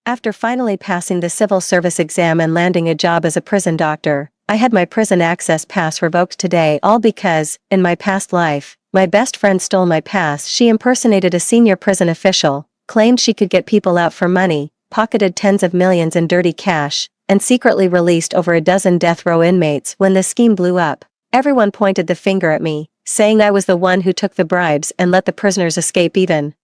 After finally passing the civil service exam and landing a job as a prison doctor, I had my prison access pass revoked today, all because, in my past life, my best friend stole my pass. She impersonated a senior prison official, claimed she could get people out for money, pocketed tens of millions in dirty cash, and secretly released over a dozen death row inmates. When the scheme blew up, everyone pointed the finger at me, saying I was the one who took the bribes and let the prisoners escape. Even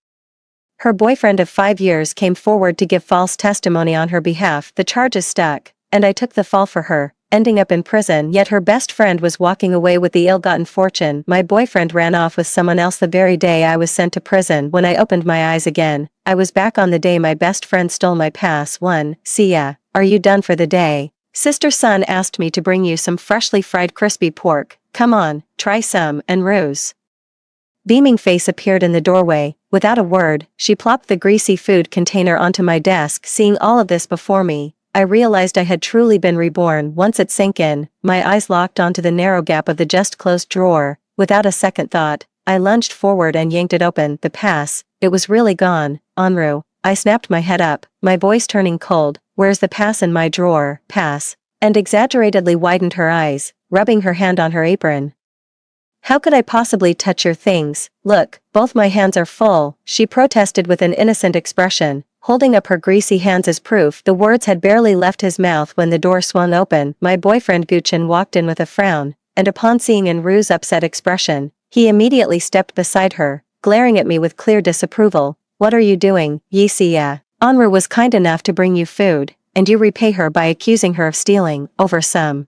her boyfriend of 5 years came forward to give false testimony on her behalf. The charges stuck, and I took the fall for her, ending up in prison. Yet her best friend was walking away with the ill-gotten fortune. My boyfriend ran off with someone else the very day I was sent to prison. When I opened my eyes again, I was back on the day my best friend stole my pass. 1. See ya. Are you done for the day? Sister Sun asked me to bring you some freshly fried crispy pork. Come on, try some. And Rose, beaming face, appeared in the doorway. Without a word, she plopped the greasy food container onto my desk. Seeing all of this before me, I realized I had truly been reborn. Once it sank in, my eyes locked onto the narrow gap of the just-closed drawer. Without a second thought, I lunged forward and yanked it open. The pass, it was really gone. Anru, I snapped my head up, my voice turning cold. Where's the pass? In my drawer. Pass. And exaggeratedly widened her eyes, rubbing her hand on her apron. How could I possibly touch your things? Look, both my hands are full, she protested with an innocent expression, holding up her greasy hands as proof. The words had barely left his mouth when the door swung open. My boyfriend Guchen walked in with a frown, and upon seeing Enru's upset expression, he immediately stepped beside her, glaring at me with clear disapproval. What are you doing, Yixia? Anru was kind enough to bring you food, and you repay her by accusing her of stealing, over some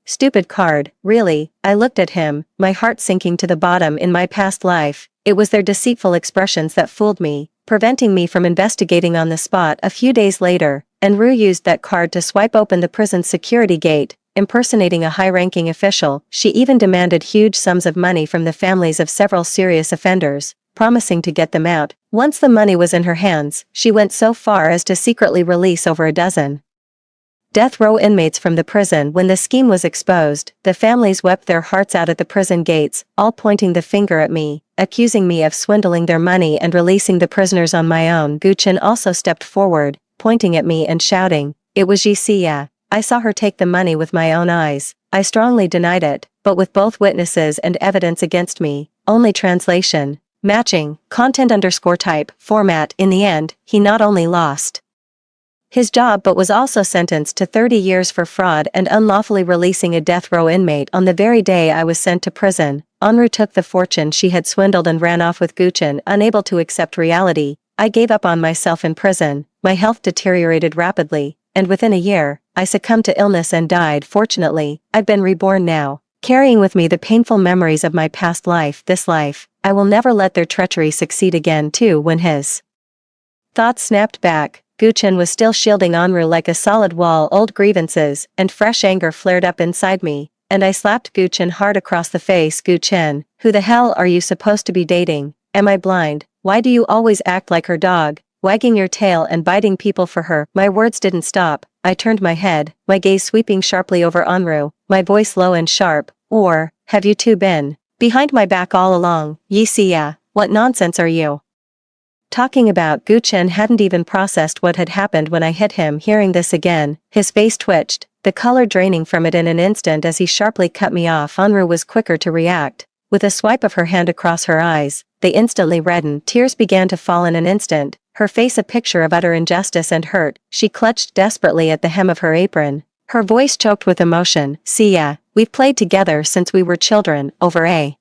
stupid card. Really? I looked at him, my heart sinking to the bottom. In my past life, it was their deceitful expressions that fooled me, preventing me from investigating on the spot. A few days later, Enru used that card to swipe open the prison's security gate, impersonating a high-ranking official. She even demanded huge sums of money from the families of several serious offenders, promising to get them out. Once the money was in her hands, she went so far as to secretly release over a dozen death row inmates from the prison. When the scheme was exposed, the families wept their hearts out at the prison gates, all pointing the finger at me, accusing me of swindling their money and releasing the prisoners on my own. Guchen also stepped forward, pointing at me and shouting, "It was Yixia. I saw her take the money with my own eyes." I strongly denied it, but with both witnesses and evidence against me, only translation, matching, content_type, format. In the end, he not only lost his job but was also sentenced to 30 years for fraud and unlawfully releasing a death row inmate. On the very day I was sent to prison, Anru took the fortune she had swindled and ran off with Guchen. Unable to accept reality, I gave up on myself in prison. My health deteriorated rapidly, and within a year, I succumbed to illness and died. Fortunately, I've been reborn now, carrying with me the painful memories of my past life. This life, I will never let their treachery succeed again. Too. When his thoughts snapped back, Guchen was still shielding Anru like a solid wall. Old grievances and fresh anger flared up inside me, and I slapped Guchen hard across the face. Guchen, who the hell are you supposed to be dating? Am I blind? Why do you always act like her dog, wagging your tail and biting people for her? My words didn't stop. I turned my head, my gaze sweeping sharply over Anru, my voice low and sharp. Or, have you two been behind my back all along? Yixia, what nonsense are you talking about? Guchen hadn't even processed what had happened when I hit him. Hearing this again, his face twitched, the color draining from it in an instant as he sharply cut me off. Anru was quicker to react. With a swipe of her hand across her eyes, they instantly reddened. Tears began to fall in an instant, her face a picture of utter injustice and hurt. She clutched desperately at the hem of her apron, her voice choked with emotion. "Sia, we've played together since we were children, over a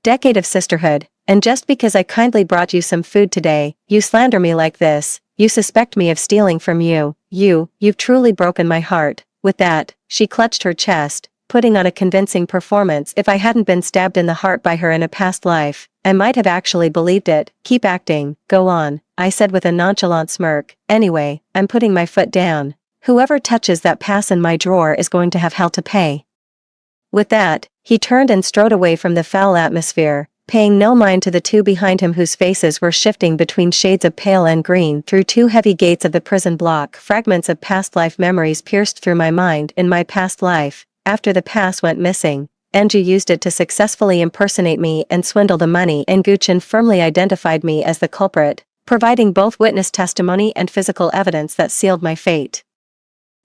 decade of sisterhood. And just because I kindly brought you some food today, you slander me like this. You suspect me of stealing from you. You've truly broken my heart." With that, she clutched her chest, putting on a convincing performance. If I hadn't been stabbed in the heart by her in a past life, I might have actually believed it. "Keep acting, go on," I said with a nonchalant smirk. "Anyway, I'm putting my foot down. Whoever touches that pass in my drawer is going to have hell to pay." With that, he turned and strode away from the foul atmosphere, paying no mind to the two behind him whose faces were shifting between shades of pale and green. Through two heavy gates of the prison block, fragments of past life memories pierced through my mind. In my past life, after the pass went missing, Anju used it to successfully impersonate me and swindle the money, and Guchen firmly identified me as the culprit. providing both witness testimony and physical evidence that sealed my fate.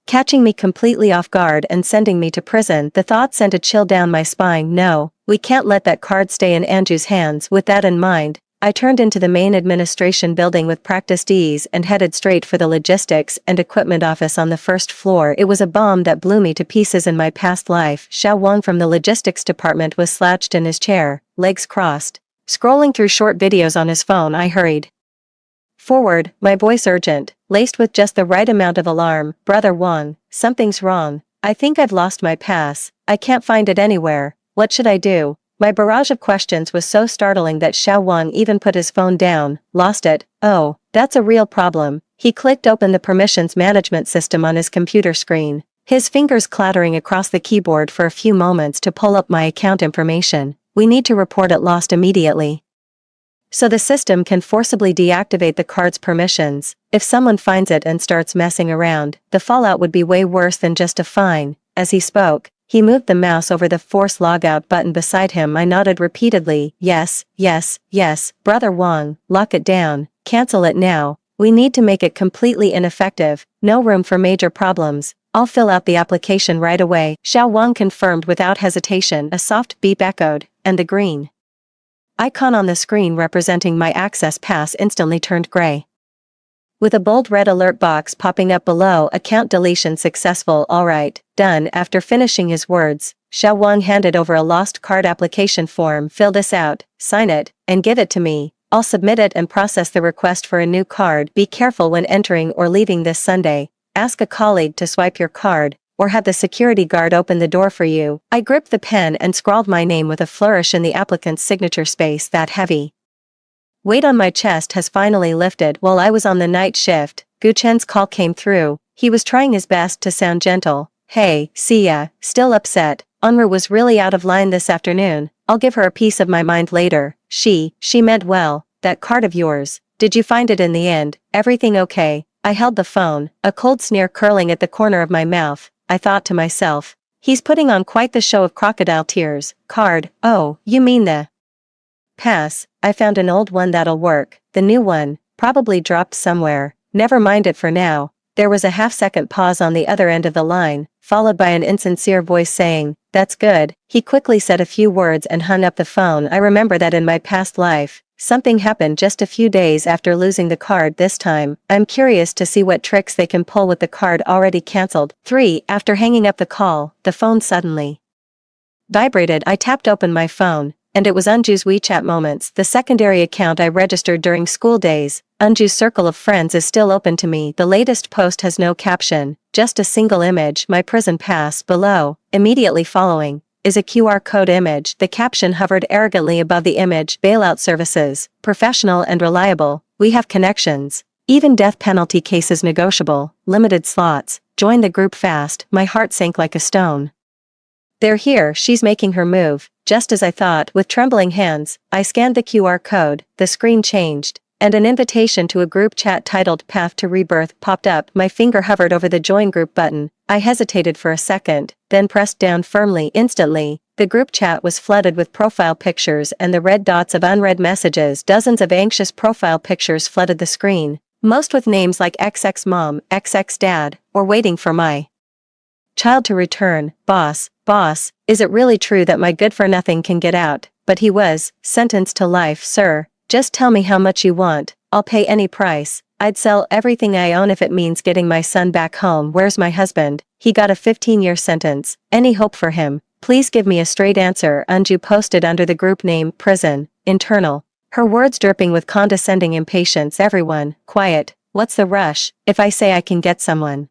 Catching me completely off guard and sending me to prison, the thought sent a chill down my spine. No, we can't let that card stay in Anju's hands. With that in mind, I turned into the main administration building with practiced ease and headed straight for the logistics and equipment office on the first floor. It was a bomb that blew me to pieces in my past life. Xiao Wang from the logistics department was slouched in his chair, legs crossed. Scrolling through short videos on his phone, I hurried forward, my voice urgent, laced with just the right amount of alarm. Brother Wang, something's wrong. I think I've lost my pass. I can't find it anywhere. What should I do? My barrage of questions was so startling that Xiao Wang even put his phone down. Lost it? Oh, that's a real problem. He clicked open the permissions management system on his computer screen, his fingers clattering across the keyboard for a few moments to pull up my account information. We need to report it lost immediately, so the system can forcibly deactivate the card's permissions. If someone finds it and starts messing around, the fallout would be way worse than just a fine. As he spoke, he moved the mouse over the force logout button beside him. I nodded repeatedly. Yes, yes, yes, Brother Wang, lock it down, cancel it now. We need to make it completely ineffective, no room for major problems. I'll fill out the application right away. Xiao Wang confirmed without hesitation. A soft beep echoed, and the green icon on the screen representing my access pass instantly turned gray, with a bold red alert box popping up below. Account deletion successful. Alright, done. After finishing his words, Xiao Wang handed over a lost card application form. Fill this out, sign it, and give it to me. I'll submit it and process the request for a new card. Be careful when entering or leaving this Sunday. Ask a colleague to swipe your card, or have the security guard open the door for you. I gripped the pen and scrawled my name with a flourish in the applicant's signature space. That heavy weight on my chest has finally lifted. While I was on the night shift, Gu Chen's call came through. He was trying his best to sound gentle. Hey, see ya, still upset. Unru was really out of line this afternoon. I'll give her a piece of my mind later. She meant well. That card of yours, did you find it in the end? Everything okay? I held the phone, a cold sneer curling at the corner of my mouth. I thought to myself, he's putting on quite the show of crocodile tears. Card, oh, you mean the pass. I found an old one that'll work. The new one, probably dropped somewhere. Never mind it for now. There was a half-second pause on the other end of the line, followed by an insincere voice saying, that's good. He quickly said a few words and hung up the phone. I remember that in my past life, something happened just a few days after losing the card. This time, I'm curious to see what tricks they can pull with the card already cancelled. 3. After hanging up the call, the phone suddenly vibrated. I tapped open my phone, and it was Unju's WeChat Moments, the secondary account I registered during school days. Unju's circle of friends is still open to me. The latest post has no caption, just a single image, my prison pass. Below, immediately following, is a QR code image. The caption hovered arrogantly above the image. Bailout services, professional and reliable. We have connections. Even death penalty cases negotiable. Limited slots. Join the group fast. My heart sank like a stone. They're here. She's making her move. Just as I thought. With trembling hands, I scanned the QR code. The screen changed, and an invitation to a group chat titled Path to Rebirth popped up. My finger hovered over the Join Group button. I hesitated for a second, then pressed down firmly. Instantly, the group chat was flooded with profile pictures and the red dots of unread messages. Dozens of anxious profile pictures flooded the screen, most with names like XX Mom, XX Dad, or Waiting for my child to return. Boss, is it really true that my good-for-nothing can get out? But he was sentenced to life. Sir, just tell me how much you want. I'll pay any price. I'd sell everything I own if it means getting my son back home. Where's my husband? He got a 15-year sentence. Any hope for him? Please give me a straight answer. Unju posted under the group name Prison Internal, her words dripping with condescending impatience. Everyone, quiet. What's the rush? If I say I can get someone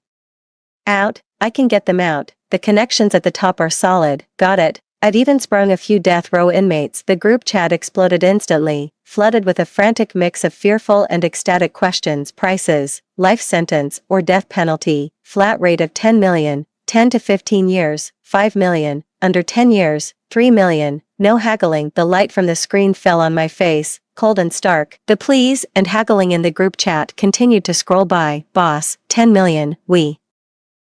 out, I can get them out. The connections at the top are solid. Got it. I've even sprung a few death row inmates. The group chat exploded instantly, flooded with a frantic mix of fearful and ecstatic questions. Prices, life sentence or death penalty, flat rate of 10 million, 10 to 15 years, 5 million, under 10 years, 3 million, no haggling. The light from the screen fell on my face, cold and stark. The pleas and haggling in the group chat continued to scroll by. Boss, 10 million, we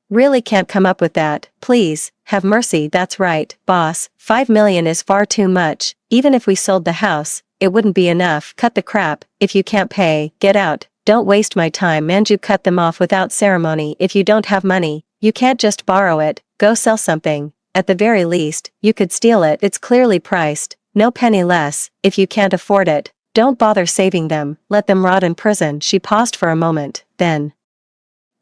really can't come up with that. Please, have mercy. That's right, boss, 5 million is far too much. Even if we sold the house, it wouldn't be enough. Cut the crap. If you can't pay, get out. Don't waste my time. Anju cut them off without ceremony. If you don't have money, you can't just borrow it. Go sell something. At the very least, you could steal it. It's clearly priced. No penny less. If you can't afford it, don't bother saving them. Let them rot in prison. She paused for a moment, then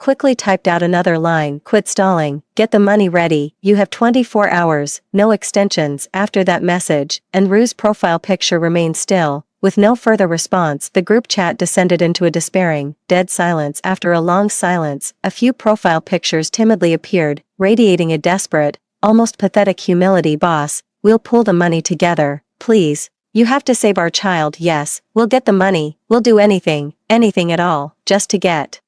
quickly typed out another line. Quit stalling. Get the money ready. You have 24 hours, no extensions. After that message, Enru's profile picture remained still. With no further response, the group chat descended into a despairing, dead silence. After a long silence, a few profile pictures timidly appeared, radiating a desperate, almost pathetic humility. Boss, we'll pull the money together, please. You have to save our child. Yes, we'll get the money. We'll do anything at all, just to get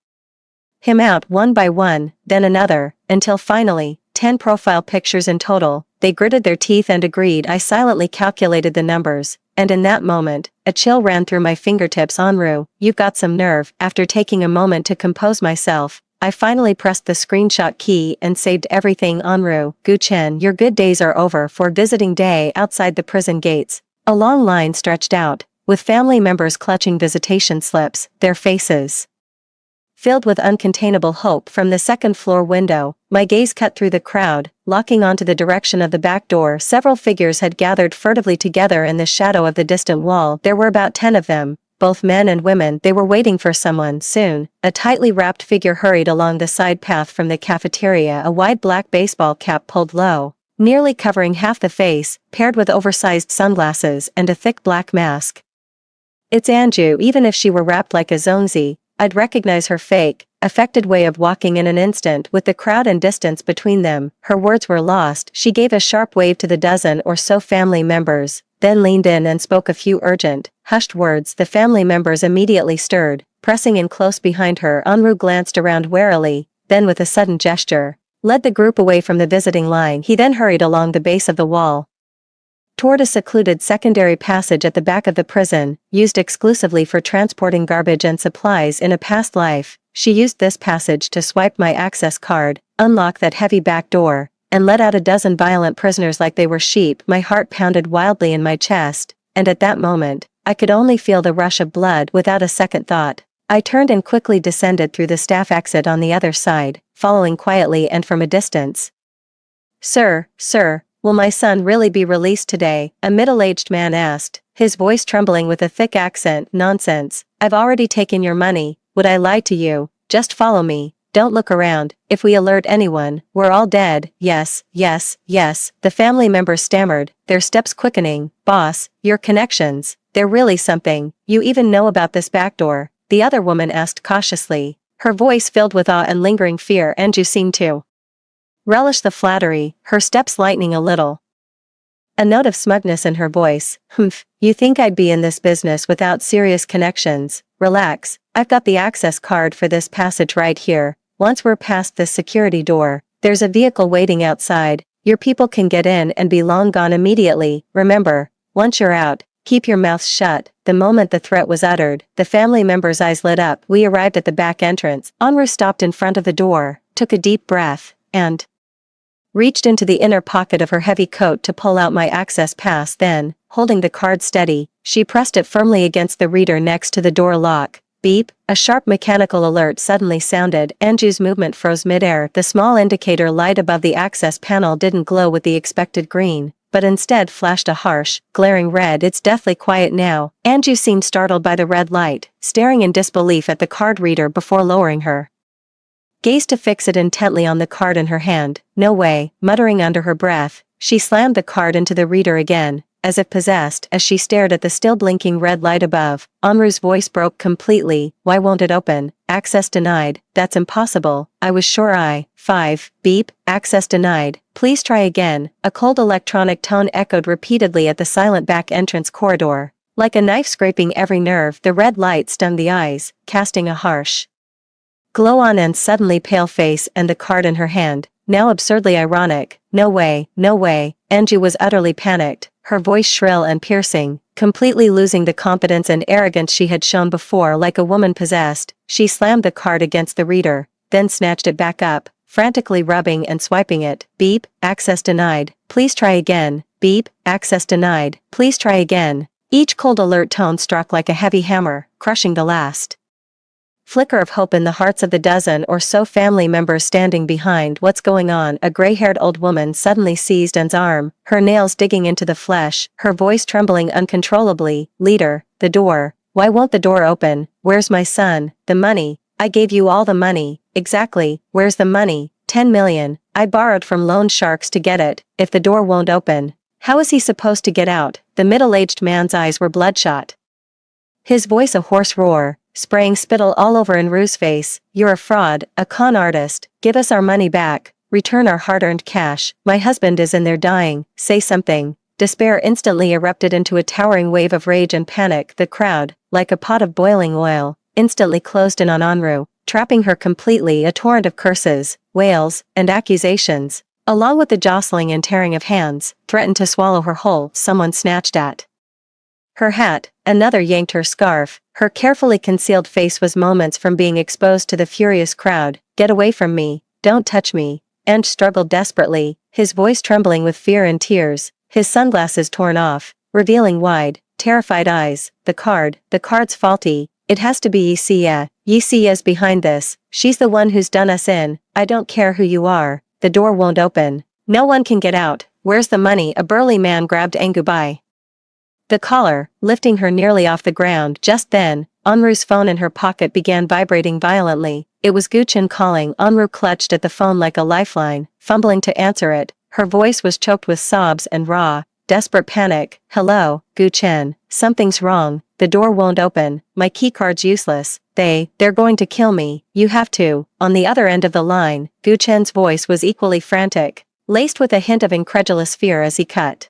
him out. One by one, then another, until finally, 10 profile pictures in total. They gritted their teeth and agreed. I silently calculated the numbers, and in that moment, a chill ran through my fingertips. Enru, you've got some nerve. After taking a moment to compose myself, I finally pressed the screenshot key and saved everything. Enru, Guchen, your good days are over. For visiting day outside the prison gates, a long line stretched out, with family members clutching visitation slips, their faces filled with uncontainable hope. From the second-floor window, my gaze cut through the crowd, locking onto the direction of the back door. Several figures had gathered furtively together in the shadow of the distant wall. There were about 10 of them, both men and women. They were waiting for someone. Soon, a tightly wrapped figure hurried along the side path from the cafeteria, a wide black baseball cap pulled low, nearly covering half the face, paired with oversized sunglasses and a thick black mask. It's Anju. Even if she were wrapped like a zonzi, I'd recognize her fake, affected way of walking in an instant. With the crowd and distance between them, her words were lost. She gave a sharp wave to the dozen or so family members, then leaned in and spoke a few urgent, hushed words. The family members immediately stirred, pressing in close behind her. Enru glanced around warily, then with a sudden gesture, led the group away from the visiting line. He then hurried along the base of the wall toward a secluded secondary passage at the back of the prison, used exclusively for transporting garbage and supplies. In a past life, she used this passage to swipe my access card, unlock that heavy back door, and let out a dozen violent prisoners like they were sheep. My heart pounded wildly in my chest, and at that moment, I could only feel the rush of blood. Without a second thought, I turned and quickly descended through the staff exit on the other side, following quietly and from a distance. Sir, will my son really be released today? A middle-aged man asked, his voice trembling with a thick accent. Nonsense, I've already taken your money. Would I lie to you? Just follow me. Don't look around. If we alert anyone, we're all dead. Yes, the family members stammered, their steps quickening. Boss, your connections, they're really something. You even know about this back door? The other woman asked cautiously, her voice filled with awe and lingering fear. Anju seemed to relish the flattery, her steps lightening a little. A note of smugness in her voice. Humph, you think I'd be in this business without serious connections? Relax, I've got the access card for this passage right here. Once we're past this security door, there's a vehicle waiting outside. Your people can get in and be long gone immediately. Remember, once you're out, keep your mouths shut. The moment the threat was uttered, the family members' eyes lit up. We arrived at the back entrance. Enru stopped in front of the door, took a deep breath, and reached into the inner pocket of her heavy coat to pull out my access pass. Then, holding the card steady, she pressed it firmly against the reader next to the door lock. Beep, a sharp mechanical alert suddenly sounded. Anju's movement froze midair. The small indicator light above the access panel didn't glow with the expected green, but instead flashed a harsh, glaring red. It's deathly quiet now. Anju seemed startled by the red light, staring in disbelief at the card reader before lowering her gaze to fix it intently on the card in her hand. No way, muttering under her breath, she slammed the card into the reader again, as if possessed. As she stared at the still blinking red light above, Enru's voice broke completely. Why won't it open? Access denied. That's impossible. I was sure I. 5. Beep, access denied. Please try again. A cold electronic tone echoed repeatedly at the silent back entrance corridor. Like a knife scraping every nerve, the red light stung the eyes, casting a harsh glow on Anne's suddenly pale face and the card in her hand, now absurdly ironic. No way. Anju was utterly panicked, her voice shrill and piercing, completely losing the confidence and arrogance she had shown before. Like a woman possessed, she slammed the card against the reader, then snatched it back up, frantically rubbing and swiping it. Beep, access denied. Please try again. Beep, access denied. Please try again. Each cold alert tone struck like a heavy hammer, crushing the last flicker of hope in the hearts of the dozen or so family members standing behind. What's going on? A gray-haired old woman suddenly seized Anne's arm, her nails digging into the flesh, her voice trembling uncontrollably. Leader, the door. Why won't the door open? Where's my son? The money. I gave you all the money. Exactly, where's the money? 10 million. I borrowed from loan sharks to get it. If the door won't open, how is he supposed to get out? The middle-aged man's eyes were bloodshot, his voice a hoarse roar, spraying spittle all over Enru's face. You're a fraud, a con artist. Give us our money back. Return our hard-earned cash. My husband is in there dying. Say something. Despair instantly erupted into a towering wave of rage and panic. The crowd, like a pot of boiling oil, instantly closed in on Enru, trapping her completely. A torrent of curses, wails, and accusations, along with the jostling and tearing of hands, threatened to swallow her whole. Someone snatched at her hat, another yanked her scarf. Her carefully concealed face was moments from being exposed to the furious crowd. Get away from me, don't touch me. Ange struggled desperately, his voice trembling with fear and tears, his sunglasses torn off, revealing wide, terrified eyes. The card's faulty. It has to be Yisia. Yisia's behind this. She's the one who's done us in. I don't care who you are. The door won't open. No one can get out. Where's the money? A burly man grabbed Angu by the collar, lifting her nearly off the ground. Just then, Enru's phone in her pocket began vibrating violently. It was Guchen calling. Enru clutched at the phone like a lifeline, fumbling to answer it. Her voice was choked with sobs and raw, desperate panic. Hello, Guchen. Something's wrong. The door won't open. My keycard's useless. They're going to kill me. You have to. On the other end of the line, Guchen's voice was equally frantic, laced with a hint of incredulous fear as he cut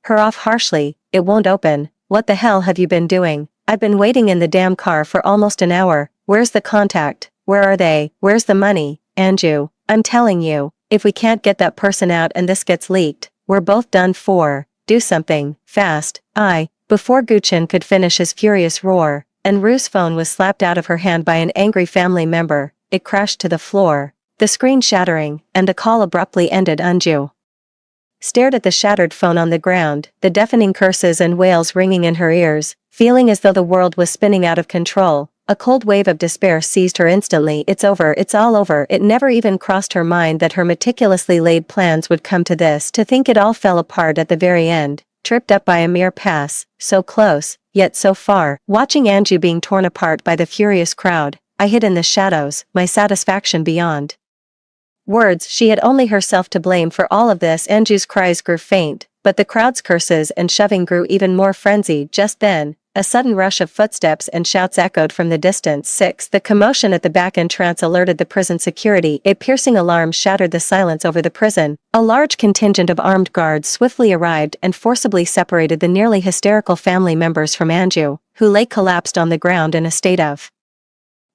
her off harshly. It won't open. What the hell have you been doing? I've been waiting in the damn car for almost an hour. Where's the contact? Where are they? Where's the money? Anju, I'm telling you, if we can't get that person out and this gets leaked, we're both done for. Do something, fast. Before Guchen could finish his furious roar, Enru's phone was slapped out of her hand by an angry family member. It crashed to the floor, the screen shattering, and the call abruptly ended. Anju stared at the shattered phone on the ground, the deafening curses and wails ringing in her ears, feeling as though the world was spinning out of control. A cold wave of despair seized her instantly. It's over, it's all over. It never even crossed her mind that her meticulously laid plans would come to this. To think it all fell apart at the very end, tripped up by a mere pass, so close, yet so far. Watching Anju being torn apart by the furious crowd, I hid in the shadows, my satisfaction beyond words. She had only herself to blame for all of this. Anju's cries grew faint, but the crowd's curses and shoving grew even more frenzied. Just then, a sudden rush of footsteps and shouts echoed from the distance. The commotion at the back entrance alerted the prison security. A piercing alarm shattered the silence over the prison. A large contingent of armed guards swiftly arrived and forcibly separated the nearly hysterical family members from Anju, who lay collapsed on the ground in a state of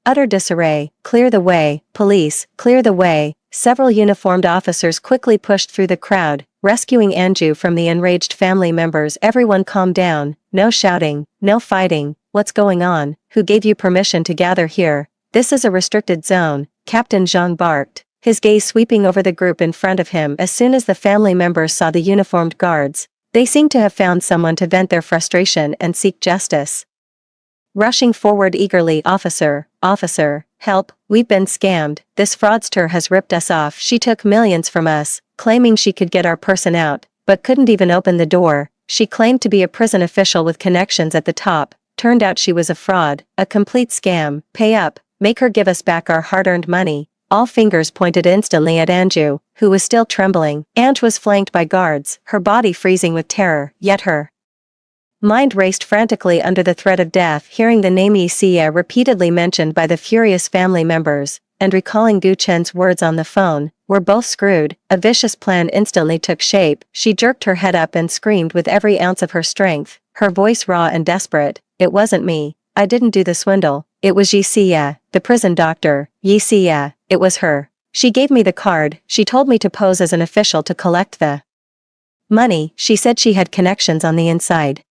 utter disarray. Clear the way, police, clear the way. Several uniformed officers quickly pushed through the crowd, rescuing Anju from the enraged family members. Everyone calm down, no shouting, no fighting. What's going on? Who gave you permission to gather here? This is a restricted zone, Captain Zhang barked, his gaze sweeping over the group in front of him. As soon as the family members saw the uniformed guards, they seemed to have found someone to vent their frustration and seek justice. Rushing forward eagerly, officer, help, we've been scammed. This fraudster has ripped us off. She took millions from us, claiming she could get our person out, but couldn't even open the door. She claimed to be a prison official with connections at the top. Turned out she was a fraud, a complete scam. Pay up, make her give us back our hard-earned money. All fingers pointed instantly at Anju, who was still trembling. Ange was flanked by guards, her body freezing with terror, yet her mind raced frantically under the threat of death. Hearing the name Yisia repeatedly mentioned by the furious family members, and recalling Guchen's words on the phone, we're both screwed. A vicious plan instantly took shape. She jerked her head up and screamed with every ounce of her strength, her voice raw and desperate. It wasn't me. I didn't do the swindle. It was Yisia, the prison doctor. Yisia, it was her. She gave me the card. She told me to pose as an official to collect the money. She said she had connections on the inside,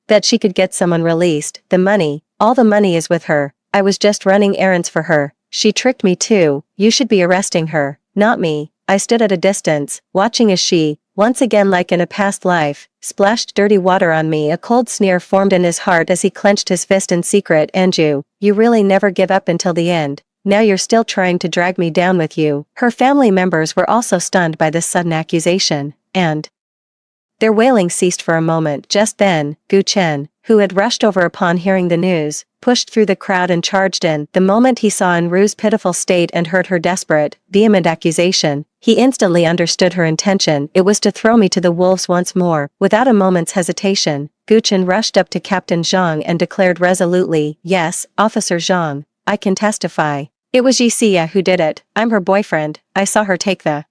that she could get someone released. The money, all the money is with her. I was just running errands for her. She tricked me too. You should be arresting her, not me. I stood at a distance, watching as she, Once again, like in a past life, splashed dirty water on me. A cold sneer formed in his heart as he clenched his fist in secret. Anju, you really never give up until the end. Now you're still trying to drag me down with you. Her family members were also stunned by this sudden accusation, and their wailing ceased for a moment. Just then, Gu Chen, who had rushed over upon hearing the news, pushed through the crowd and charged in. The moment he saw Enru's pitiful state and heard her desperate, vehement accusation, he instantly understood her intention. It was to throw me to the wolves once more. Without a moment's hesitation, Gu Chen rushed up to Captain Zhang and declared resolutely, "Yes, Officer Zhang, I can testify. It was Yi Xia who did it. I'm her boyfriend. I saw her take the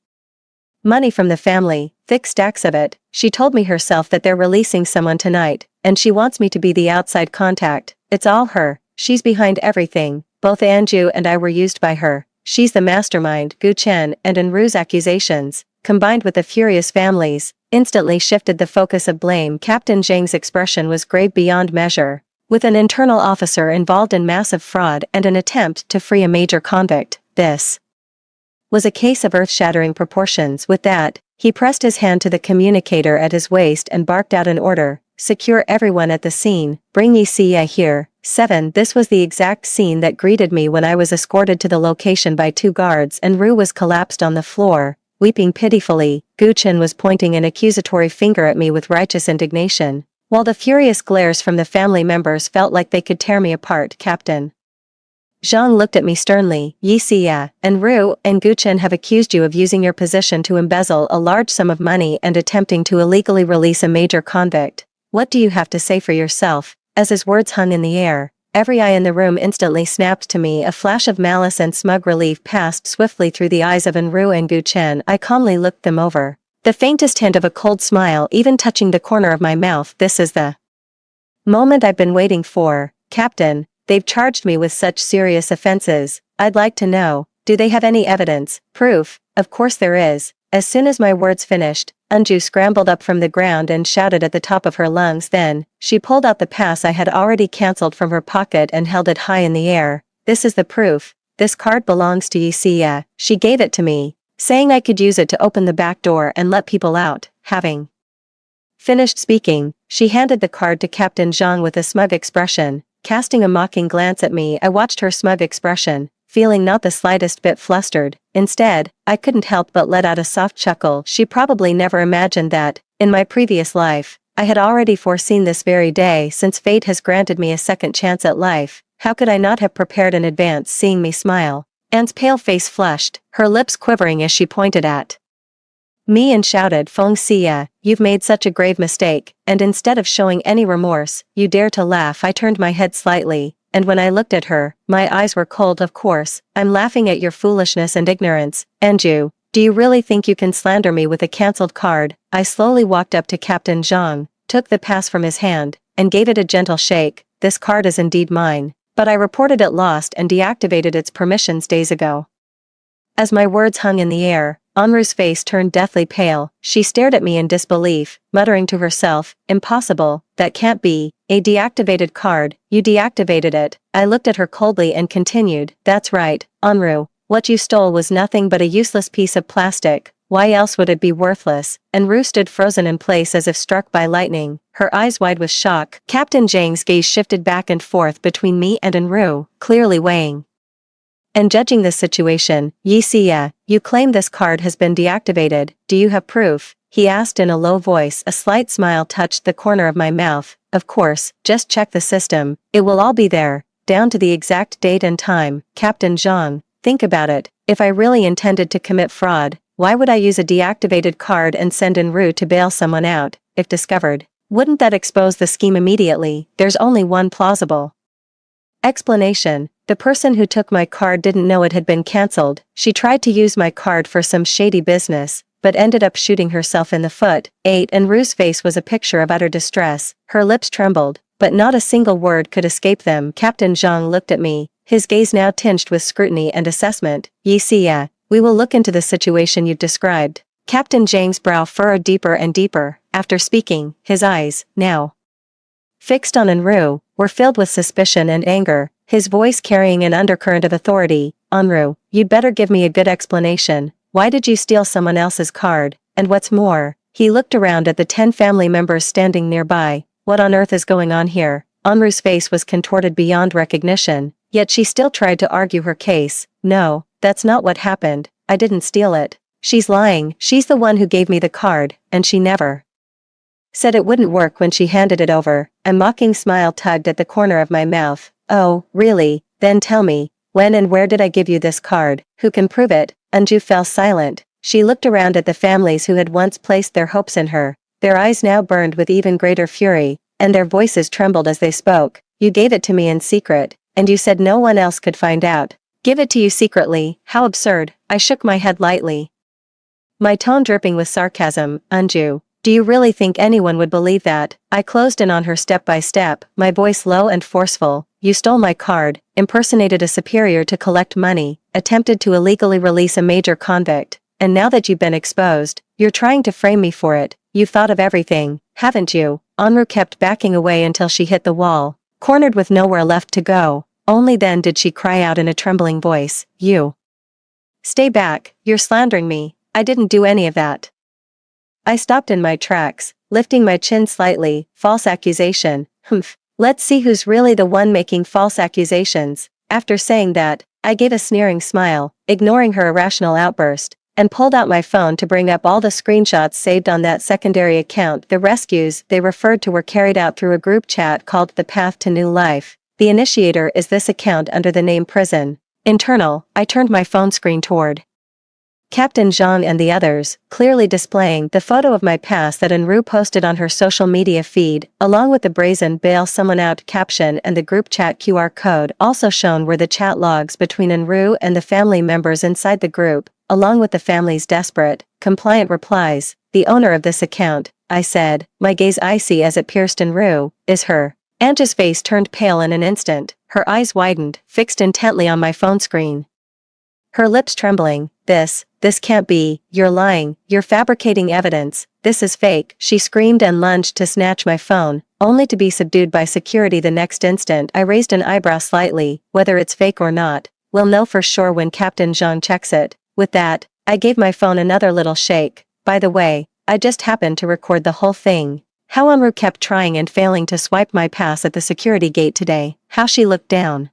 money from the family, thick stacks of it. She told me herself that they're releasing someone tonight, and she wants me to be the outside contact. It's all her. She's behind everything. Both Anju and I were used by her. She's the mastermind." Gu Chen and Enru's accusations, combined with the furious families, instantly shifted the focus of blame. Captain Zhang's expression was grave beyond measure. With an internal officer involved in massive fraud and an attempt to free a major convict, this was a case of earth-shattering proportions. With that, he pressed his hand to the communicator at his waist and barked out an order: "Secure everyone at the scene, bring Yi Xia here." 7. This was the exact scene that greeted me when I was escorted to the location by 2 guards and Ru was collapsed on the floor, weeping pitifully. Gu Chen was pointing an accusatory finger at me with righteous indignation, while the furious glares from the family members felt like they could tear me apart. Captain Zhang looked at me sternly. "Yi Xia, Enru and Gu Chen have accused you of using your position to embezzle a large sum of money and attempting to illegally release a major convict. What do you have to say for yourself?" As his words hung in the air, every eye in the room instantly snapped to me. A flash of malice and smug relief passed swiftly through the eyes of Enru and Gu Chen. I calmly looked them over, the faintest hint of a cold smile even touching the corner of my mouth. "This is the moment I've been waiting for, Captain. They've charged me with such serious offenses. I'd like to know, do they have any evidence, proof?" "Of course there is." As soon as my words finished, Anju scrambled up from the ground and shouted at the top of her lungs. Then, she pulled out the pass I had already cancelled from her pocket and held it high in the air. "This is the proof. This card belongs to Yi Xia. She gave it to me, saying I could use it to open the back door and let people out." Having finished speaking, she handed the card to Captain Zhang with a smug expression. Casting a mocking glance at me, I watched her smug expression, feeling not the slightest bit flustered. Instead, I couldn't help but let out a soft chuckle. She probably never imagined that, in my previous life, I had already foreseen this very day. Since fate has granted me a second chance at life, how could I not have prepared in advance? Seeing me smile, Anne's pale face flushed, her lips quivering as she pointed at me and shouted, "Feng Xia, you've made such a grave mistake," and instead of showing any remorse, "You dare to laugh." I turned my head slightly, and when I looked at her, my eyes were cold. "Of course, I'm laughing at your foolishness and ignorance. Anju, do you really think you can slander me with a cancelled card?" I slowly walked up to Captain Zhang, took the pass from his hand, and gave it a gentle shake. "This card is indeed mine, but I reported it lost and deactivated its permissions days ago." As my words hung in the air, Anru's face turned deathly pale. She stared at me in disbelief, muttering to herself, "Impossible, that can't be. A deactivated card, you deactivated it." I looked at her coldly and continued, "That's right, Anru. What you stole was nothing but a useless piece of plastic. Why else would it be worthless?" Enru stood frozen in place as if struck by lightning, her eyes wide with shock. Captain Zhang's gaze shifted back and forth between me and Enru, clearly weighing and judging this situation. "Yi Xia, you claim this card has been deactivated. Do you have proof?" he asked in a low voice. A slight smile touched the corner of my mouth. "Of course, just check the system. It will all be there, down to the exact date and time." Captain Zhang, think about it. If I really intended to commit fraud, why would I use a deactivated card and send Enru to bail someone out? If discovered, wouldn't that expose the scheme immediately? There's only one plausible explanation. The person who took my card didn't know it had been cancelled. She tried to use my card for some shady business, but ended up shooting herself in the foot. 8. Enru's face was a picture of utter distress. Her lips trembled, but not a single word could escape them. Captain Zhang looked at me, his gaze now tinged with scrutiny and assessment. "Yi Xia, we will look into the situation you've described." Captain Zhang's brow furrowed deeper and deeper. After speaking, his eyes, now fixed on Enru, were filled with suspicion and anger, his voice carrying an undercurrent of authority. "Anru, you'd better give me a good explanation. Why did you steal someone else's card? And what's more, He looked around at the 10 family members standing nearby. What on earth is going on here? Anru's face was contorted beyond recognition, yet she still tried to argue her case. No, that's not what happened. I didn't steal it. She's lying. She's the one who gave me the card, and she never said it wouldn't work when she handed it over. A mocking smile tugged at the corner of my mouth. Oh, really? Then tell me, when and where did I give you this card? Who can prove it? Anju fell silent. She looked around at the families who had once placed their hopes in her. Their eyes now burned with even greater fury, and their voices trembled as they spoke. You gave it to me in secret, and you said no one else could find out. Give it to you secretly? How absurd. I shook my head lightly, my tone dripping with sarcasm. Anju, do you really think anyone would believe that? I closed in on her step by step, my voice low and forceful. You stole my card, impersonated a superior to collect money, attempted to illegally release a major convict, and now that you've been exposed, you're trying to frame me for it. You've thought of everything, haven't you? Anru kept backing away until she hit the wall, cornered with nowhere left to go. Only then did she cry out in a trembling voice, You! Stay back, you're slandering me. I didn't do any of that. I stopped in my tracks, lifting my chin slightly. False accusation. Humph. Let's see who's really the one making false accusations. After saying that, I gave a sneering smile, ignoring her irrational outburst, and pulled out my phone to bring up all the screenshots saved on that secondary account. The rescues they referred to were carried out through a group chat called The Path to New Life. The initiator is this account under the name Prison. Internal. I turned my phone screen toward Captain Jean and the others, clearly displaying the photo of my past that Anru posted on her social media feed, along with the brazen "bail someone out" caption and the group chat QR code. Also shown were the chat logs between Anru and the family members inside the group, along with the family's desperate, compliant replies. The owner of this account, I said, my gaze icy as it pierced Anru, is her. Anju's face turned pale in an instant, her eyes widened, fixed intently on my phone screen. Her lips trembling. This can't be, you're lying, you're fabricating evidence, this is fake. She screamed and lunged to snatch my phone, only to be subdued by security the next instant. I raised an eyebrow slightly. Whether it's fake or not, we'll know for sure when Captain Jean checks it. With that, I gave my phone another little shake. By the way, I just happened to record the whole thing. How Anru kept trying and failing to swipe my pass at the security gate today, how she looked down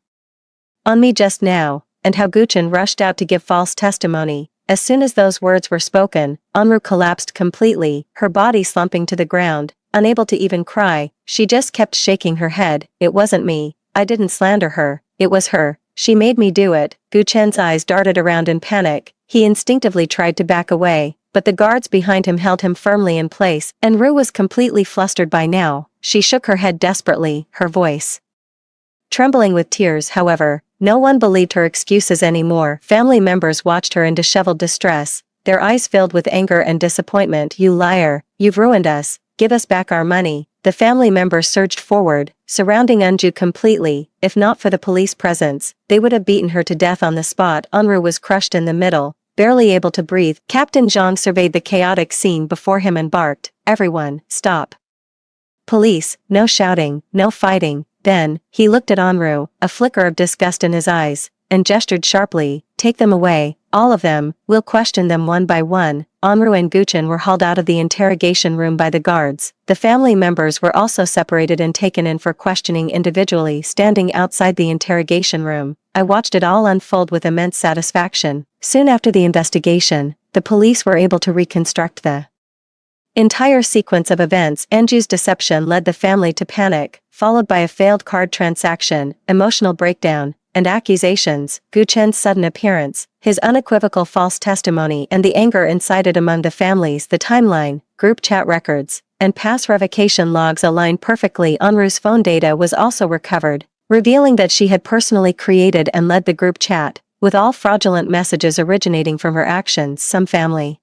on me just now, and how Guchen rushed out to give false testimony. As soon as those words were spoken, Anru collapsed completely, her body slumping to the ground, unable to even cry. She just kept shaking her head. It wasn't me. I didn't slander her. It was her. She made me do it. Guchen's eyes darted around in panic. He instinctively tried to back away, but the guards behind him held him firmly in place. Anru was completely flustered by now. She shook her head desperately, her voice trembling with tears. However, no one believed her excuses anymore. Family members watched her in disheveled distress, their eyes filled with anger and disappointment. You liar, you've ruined us, give us back our money. The family members surged forward, surrounding Anju completely. If not for the police presence, they would have beaten her to death on the spot. Anru was crushed in the middle, barely able to breathe. Captain Jean surveyed the chaotic scene before him and barked, Everyone, stop. Police, no shouting, no fighting. Then, he looked at Anru, a flicker of disgust in his eyes, and gestured sharply, Take them away, all of them, we'll question them one by one. Anru and Guchen were hauled out of the interrogation room by the guards. The family members were also separated and taken in for questioning individually. Standing outside the interrogation room, I watched it all unfold with immense satisfaction. Soon after the investigation, the police were able to reconstruct the entire sequence of events. Anju's deception led the family to panic, followed by a failed card transaction, emotional breakdown, and accusations. Guchen's sudden appearance, his unequivocal false testimony, and the anger incited among the families. The timeline, group chat records, and pass revocation logs aligned perfectly. Anru's phone data was also recovered, revealing that she had personally created and led the group chat, with all fraudulent messages originating from her actions. Some family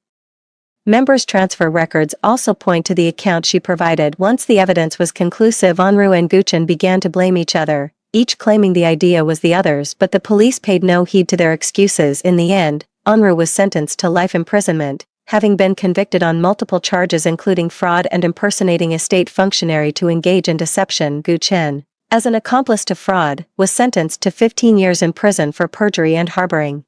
members' transfer records also point to the account she provided. Once the evidence was conclusive, Anru and Guchen began to blame each other, each claiming the idea was the other's, but the police paid no heed to their excuses. In the end, Anru was sentenced to life imprisonment, having been convicted on multiple charges including fraud and impersonating a state functionary to engage in deception. Guchen, as an accomplice to fraud, was sentenced to 15 years in prison for perjury and harboring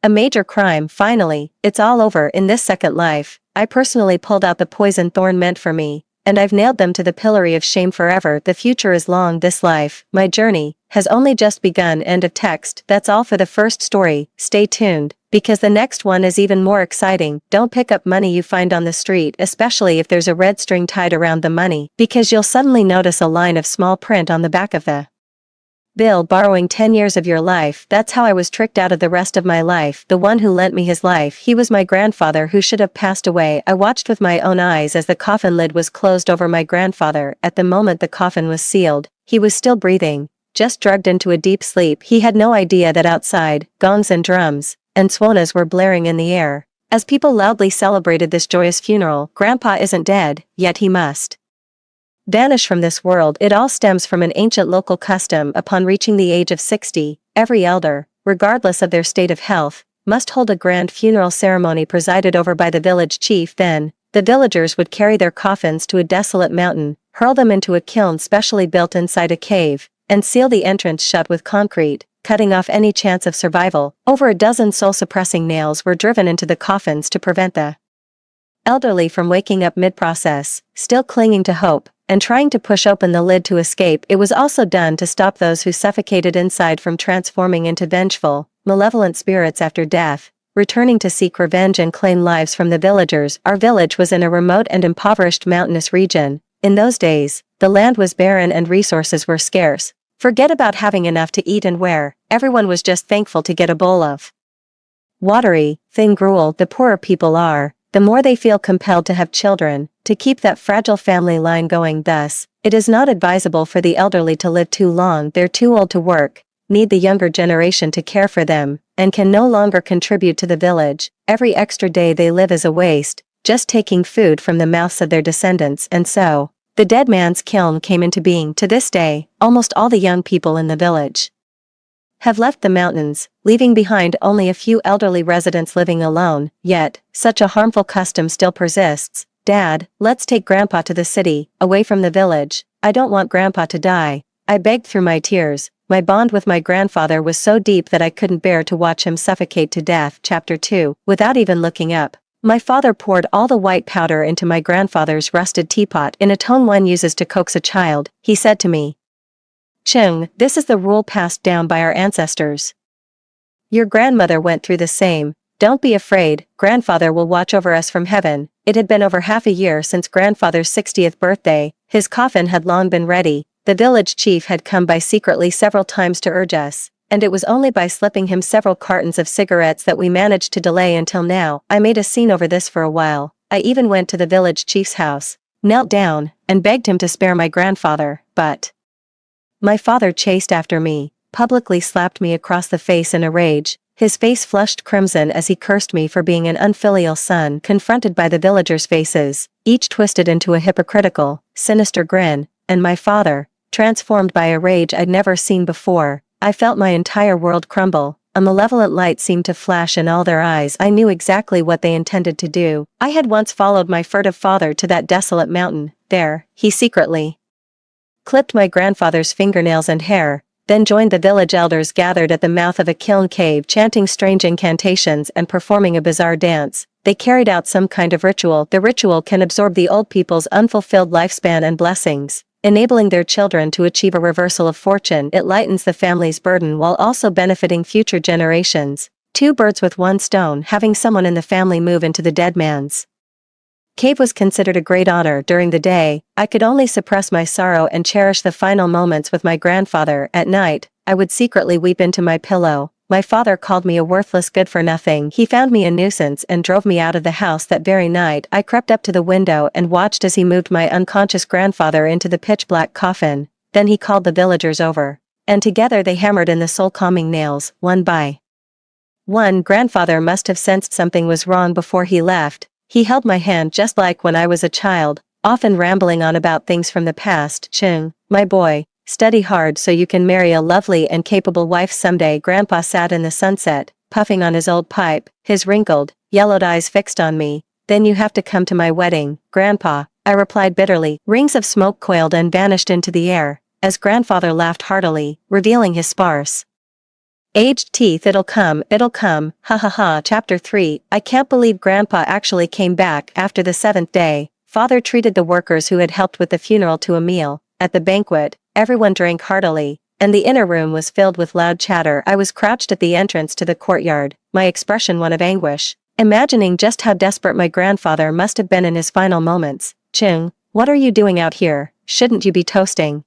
a major crime. Finally, it's all over in this second life. I personally pulled out the poison thorn meant for me, and I've nailed them to the pillory of shame forever. The future is long, this life, my journey, has only just begun. End of text. That's all for the first story. Stay tuned, because the next one is even more exciting. Don't pick up money you find on the street, especially if there's a red string tied around the money, because you'll suddenly notice a line of small print on the back of the bill borrowing 10 years of your life. That's how I was tricked out of the rest of my life. The one who lent me his life, he was my grandfather who should have passed away. I watched with my own eyes as the coffin lid was closed over my grandfather. At the moment the coffin was sealed, he was still breathing, just drugged into a deep sleep. He had no idea that outside, gongs and drums and swanas were blaring in the air. As people loudly celebrated this joyous funeral, Grandpa isn't dead, yet he must vanish from this world. It all stems from an ancient local custom. Upon reaching the age of 60, every elder, regardless of their state of health, must hold a grand funeral ceremony presided over by the village chief. Then, the villagers would carry their coffins to a desolate mountain, hurl them into a kiln specially built inside a cave, and seal the entrance shut with concrete, cutting off any chance of survival. Over a dozen soul-suppressing nails were driven into the coffins to prevent the elderly from waking up mid-process, still clinging to hope, and trying to push open the lid to escape. It was also done to stop those who suffocated inside from transforming into vengeful, malevolent spirits after death, returning to seek revenge and claim lives from the villagers. Our village was in a remote and impoverished mountainous region. In those days, the land was barren and resources were scarce. Forget about having enough to eat and wear, everyone was just thankful to get a bowl of watery, thin gruel. The poorer people are, the more they feel compelled to have children, to keep that fragile family line going. Thus, it is not advisable for the elderly to live too long. They're too old to work, need the younger generation to care for them, and can no longer contribute to the village. Every extra day they live is a waste, just taking food from the mouths of their descendants. And so, the dead man's kiln came into being. To this day, almost all the young people in the village have left the mountains, leaving behind only a few elderly residents living alone. Yet, such a harmful custom still persists. Dad, let's take Grandpa to the city, away from the village. I don't want Grandpa to die, I begged through my tears. My bond with my grandfather was so deep that I couldn't bear to watch him suffocate to death. Chapter 2. Without even looking up, my father poured all the white powder into my grandfather's rusted teapot. In a tone one uses to coax a child, he said to me, "Chung, this is the rule passed down by our ancestors. Your grandmother went through the same. Don't be afraid, grandfather will watch over us from heaven." It had been over half a year since grandfather's 60th birthday. His coffin had long been ready. The village chief had come by secretly several times to urge us, and it was only by slipping him several cartons of cigarettes that we managed to delay until now. I made a scene over this for a while. I even went to the village chief's house, knelt down, and begged him to spare my grandfather, but my father chased after me, publicly slapped me across the face in a rage. His face flushed crimson as he cursed me for being an unfilial son. Confronted by the villagers' faces, each twisted into a hypocritical, sinister grin, and my father, transformed by a rage I'd never seen before, I felt my entire world crumble. A malevolent light seemed to flash in all their eyes. I knew exactly what they intended to do. I had once followed my furtive father to that desolate mountain. There, he secretly clipped my grandfather's fingernails and hair, then joined the village elders gathered at the mouth of a kiln cave, chanting strange incantations and performing a bizarre dance. They carried out some kind of ritual. The ritual can absorb the old people's unfulfilled lifespan and blessings, enabling their children to achieve a reversal of fortune. It lightens the family's burden while also benefiting future generations. Two birds with one stone. Having someone in the family move into the dead man's cave was considered a great honor. During the day, I could only suppress my sorrow and cherish the final moments with my grandfather. At night, I would secretly weep into my pillow. My father called me a worthless good-for-nothing. He found me a nuisance and drove me out of the house that very night. I crept up to the window and watched as he moved my unconscious grandfather into the pitch-black coffin. Then he called the villagers over, and together they hammered in the soul-calming nails, one by one. Grandfather must have sensed something was wrong before he left. He held my hand just like when I was a child, often rambling on about things from the past. "Chung, my boy, study hard so you can marry a lovely and capable wife someday." Grandpa sat in the sunset, puffing on his old pipe, his wrinkled, yellowed eyes fixed on me. "Then you have to come to my wedding, Grandpa," I replied bitterly. Rings of smoke coiled and vanished into the air, as grandfather laughed heartily, revealing his sparse Aged teeth, it'll come, ha ha ha. Chapter 3. I can't believe Grandpa actually came back after the 7th day. Father treated the workers who had helped with the funeral to a meal. At the banquet, everyone drank heartily, and the inner room was filled with loud chatter. I was crouched at the entrance to the courtyard, my expression one of anguish, imagining just how desperate my grandfather must have been in his final moments. Chung, what are you doing out here? Shouldn't you be toasting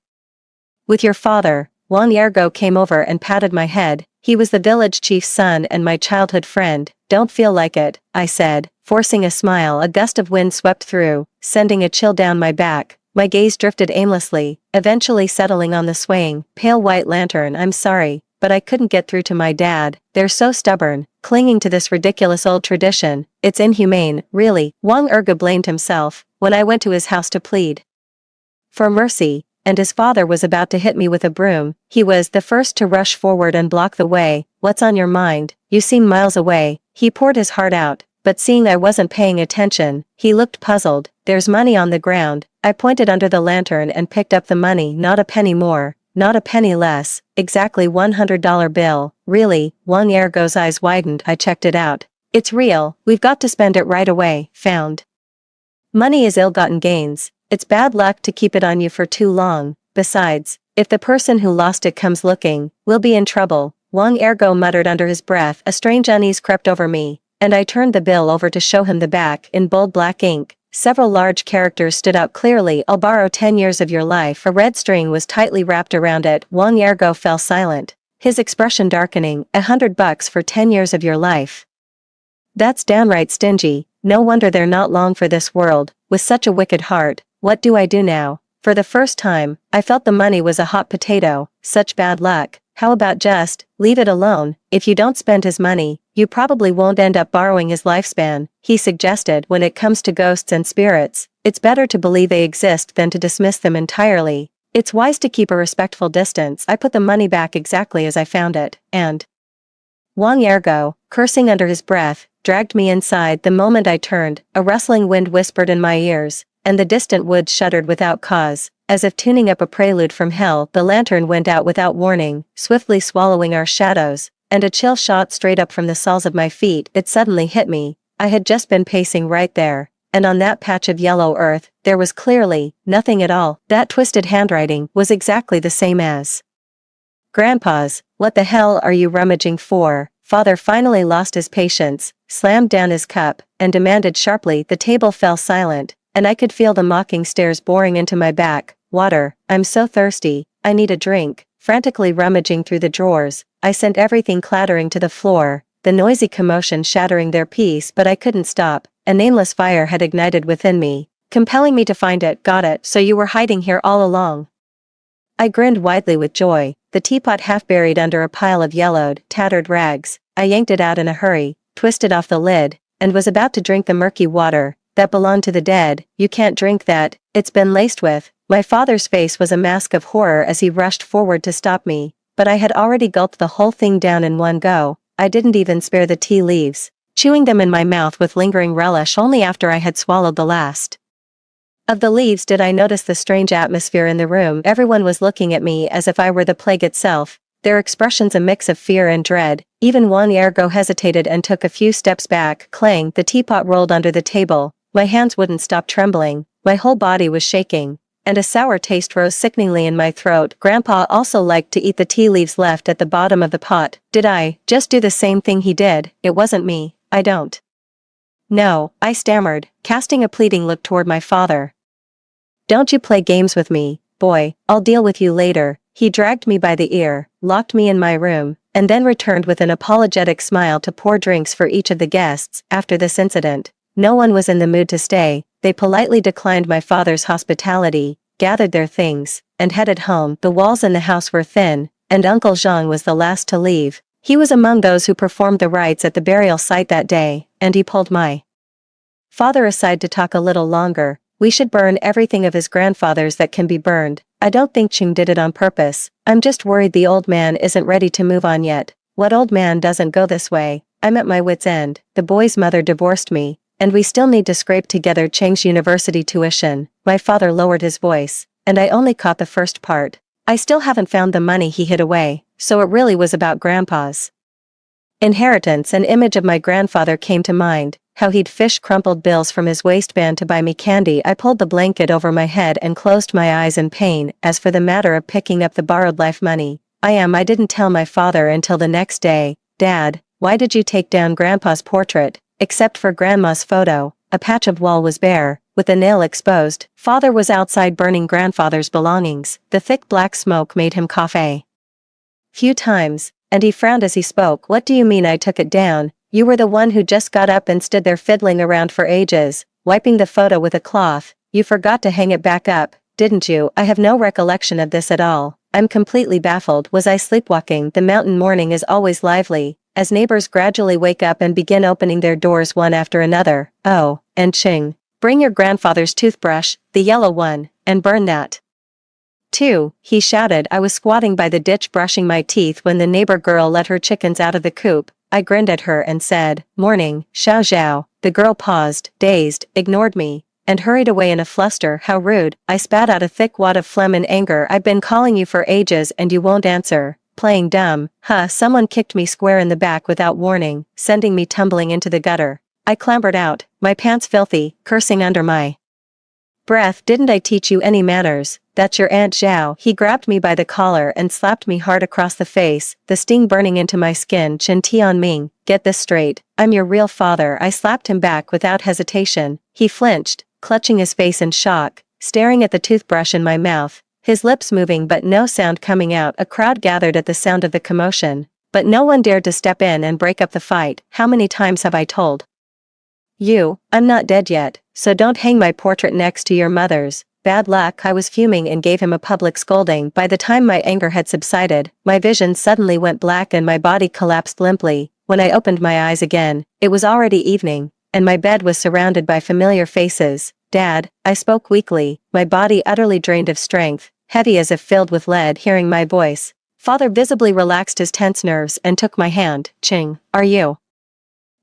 with your father? Wang Yergo came over and patted my head. He was the village chief's son and my childhood friend. Don't feel like it, I said, forcing a smile. A gust of wind swept through, sending a chill down my back. My gaze drifted aimlessly, eventually settling on the swaying, pale white lantern. I'm sorry, but I couldn't get through to my dad. They're so stubborn, clinging to this ridiculous old tradition. It's inhumane, really. Wang Erga blamed himself when I went to his house to plead for mercy, and his father was about to hit me with a broom. He was the first to rush forward and block the way. What's on your mind? You seem miles away. He poured his heart out, but seeing I wasn't paying attention, he looked puzzled. There's money on the ground. I pointed under the lantern and picked up the money. Not a penny more, not a penny less, exactly $100 bill. Really? Wang Yergo's eyes widened. I checked it out. It's real. We've got to spend it right away. Found money is ill-gotten gains. It's bad luck to keep it on you for too long. Besides, if the person who lost it comes looking, we'll be in trouble. Wang Ergo muttered under his breath. A strange unease crept over me, and I turned the bill over to show him the back. In bold black ink, several large characters stood out clearly. I'll borrow 10 years of your life. A red string was tightly wrapped around it. Wang Ergo fell silent, his expression darkening. $100 for 10 years of your life. That's downright stingy. No wonder they're not long for this world, with such a wicked heart. What do I do now? For the first time, I felt the money was a hot potato. Such bad luck. How about just leave it alone? If you don't spend his money, you probably won't end up borrowing his lifespan, he suggested. When it comes to ghosts and spirits, it's better to believe they exist than to dismiss them entirely. It's wise to keep a respectful distance. I put the money back exactly as I found it, and Wang Yergo, cursing under his breath, dragged me inside. The moment I turned, a rustling wind whispered in my ears, and the distant woods shuddered without cause, as if tuning up a prelude from hell. The lantern went out without warning, swiftly swallowing our shadows, and a chill shot straight up from the soles of my feet. It suddenly hit me. I had just been pacing right there, and on that patch of yellow earth, there was clearly nothing at all. That twisted handwriting was exactly the same as Grandpa's. What the hell are you rummaging for? Father finally lost his patience, slammed down his cup, and demanded sharply. The table fell silent, and I could feel the mocking stares boring into my back. Water. I'm so thirsty. I need a drink. Frantically rummaging through the drawers, I sent everything clattering to the floor, the noisy commotion shattering their peace. But I couldn't stop. A nameless fire had ignited within me, compelling me to find it. Got it. So you were hiding here all along. I grinned widely with joy, the teapot half buried under a pile of yellowed, tattered rags. I yanked it out in a hurry, twisted off the lid, and was about to drink the murky water that belonged to the dead. You can't drink that. It's been laced with. My father's face was a mask of horror as he rushed forward to stop me, but I had already gulped the whole thing down in one go. I didn't even spare the tea leaves, chewing them in my mouth with lingering relish. Only after I had swallowed the last of the leaves did I notice the strange atmosphere in the room. Everyone was looking at me as if I were the plague itself, their expressions a mix of fear and dread. Even Wang Yergo hesitated and took a few steps back. Clang! The teapot rolled under the table. My hands wouldn't stop trembling, my whole body was shaking, and a sour taste rose sickeningly in my throat. Grandpa also liked to eat the tea leaves left at the bottom of the pot. Did I just do the same thing he did? It wasn't me. I don't know, I stammered, casting a pleading look toward my father. Don't you play games with me, boy. I'll deal with you later. He dragged me by the ear, locked me in my room, and then returned with an apologetic smile to pour drinks for each of the guests. After this incident, no one was in the mood to stay. They politely declined my father's hospitality, gathered their things, and headed home. The walls in the house were thin, and Uncle Zhang was the last to leave. He was among those who performed the rites at the burial site that day, and he pulled my father aside to talk a little longer. We should burn everything of his grandfather's that can be burned. I don't think Chung did it on purpose. I'm just worried the old man isn't ready to move on yet. What old man doesn't go this way? I'm at my wit's end. The boy's mother divorced me, and we still need to scrape together Cheng's university tuition. My father lowered his voice, and I only caught the first part. I still haven't found the money he hid away, so it really was about Grandpa's inheritance. An image of my grandfather came to mind, how he'd fish crumpled bills from his waistband to buy me candy. I pulled the blanket over my head and closed my eyes in pain. As for the matter of picking up the borrowed life money, I didn't tell my father until the next day. Dad, why did you take down Grandpa's portrait? Except for Grandma's photo, a patch of wall was bare, with a nail exposed. Father was outside burning Grandfather's belongings. The thick black smoke made him cough a few times, and he frowned as he spoke. What do you mean I took it down? You were the one who just got up and stood there fiddling around for ages, wiping the photo with a cloth. You forgot to hang it back up, didn't you? I have no recollection of this at all. I'm completely baffled. Was I sleepwalking? The mountain morning is always lively, as neighbors gradually wake up and begin opening their doors one after another. Oh, and Ching, bring your grandfather's toothbrush, the yellow one, and burn that too, he shouted. I was squatting by the ditch brushing my teeth when the neighbor girl let her chickens out of the coop. I grinned at her and said, "Morning, Xiao Xiao." The girl paused, dazed, ignored me, and hurried away in a fluster. How rude. I spat out a thick wad of phlegm in anger. I've been calling you for ages and you won't answer. Playing dumb, huh? Someone kicked me square in the back without warning, sending me tumbling into the gutter. I clambered out, my pants filthy, cursing under my breath. Didn't I teach you any manners? That's your Aunt Zhao. He grabbed me by the collar and slapped me hard across the face, the sting burning into my skin. Chen Tianming, get this straight. I'm your real father. I slapped him back without hesitation. He flinched, clutching his face in shock, staring at the toothbrush in my mouth, his lips moving but no sound coming out. A crowd gathered at the sound of the commotion, but no one dared to step in and break up the fight. How many times have I told you, I'm not dead yet, so don't hang my portrait next to your mother's. Bad luck. I was fuming and gave him a public scolding. By the time my anger had subsided, my vision suddenly went black and my body collapsed limply. When I opened my eyes again, it was already evening, and my bed was surrounded by familiar faces. Dad, I spoke weakly, my body utterly drained of strength, heavy as if filled with lead. Hearing my voice, Father visibly relaxed his tense nerves and took my hand. Ching, are you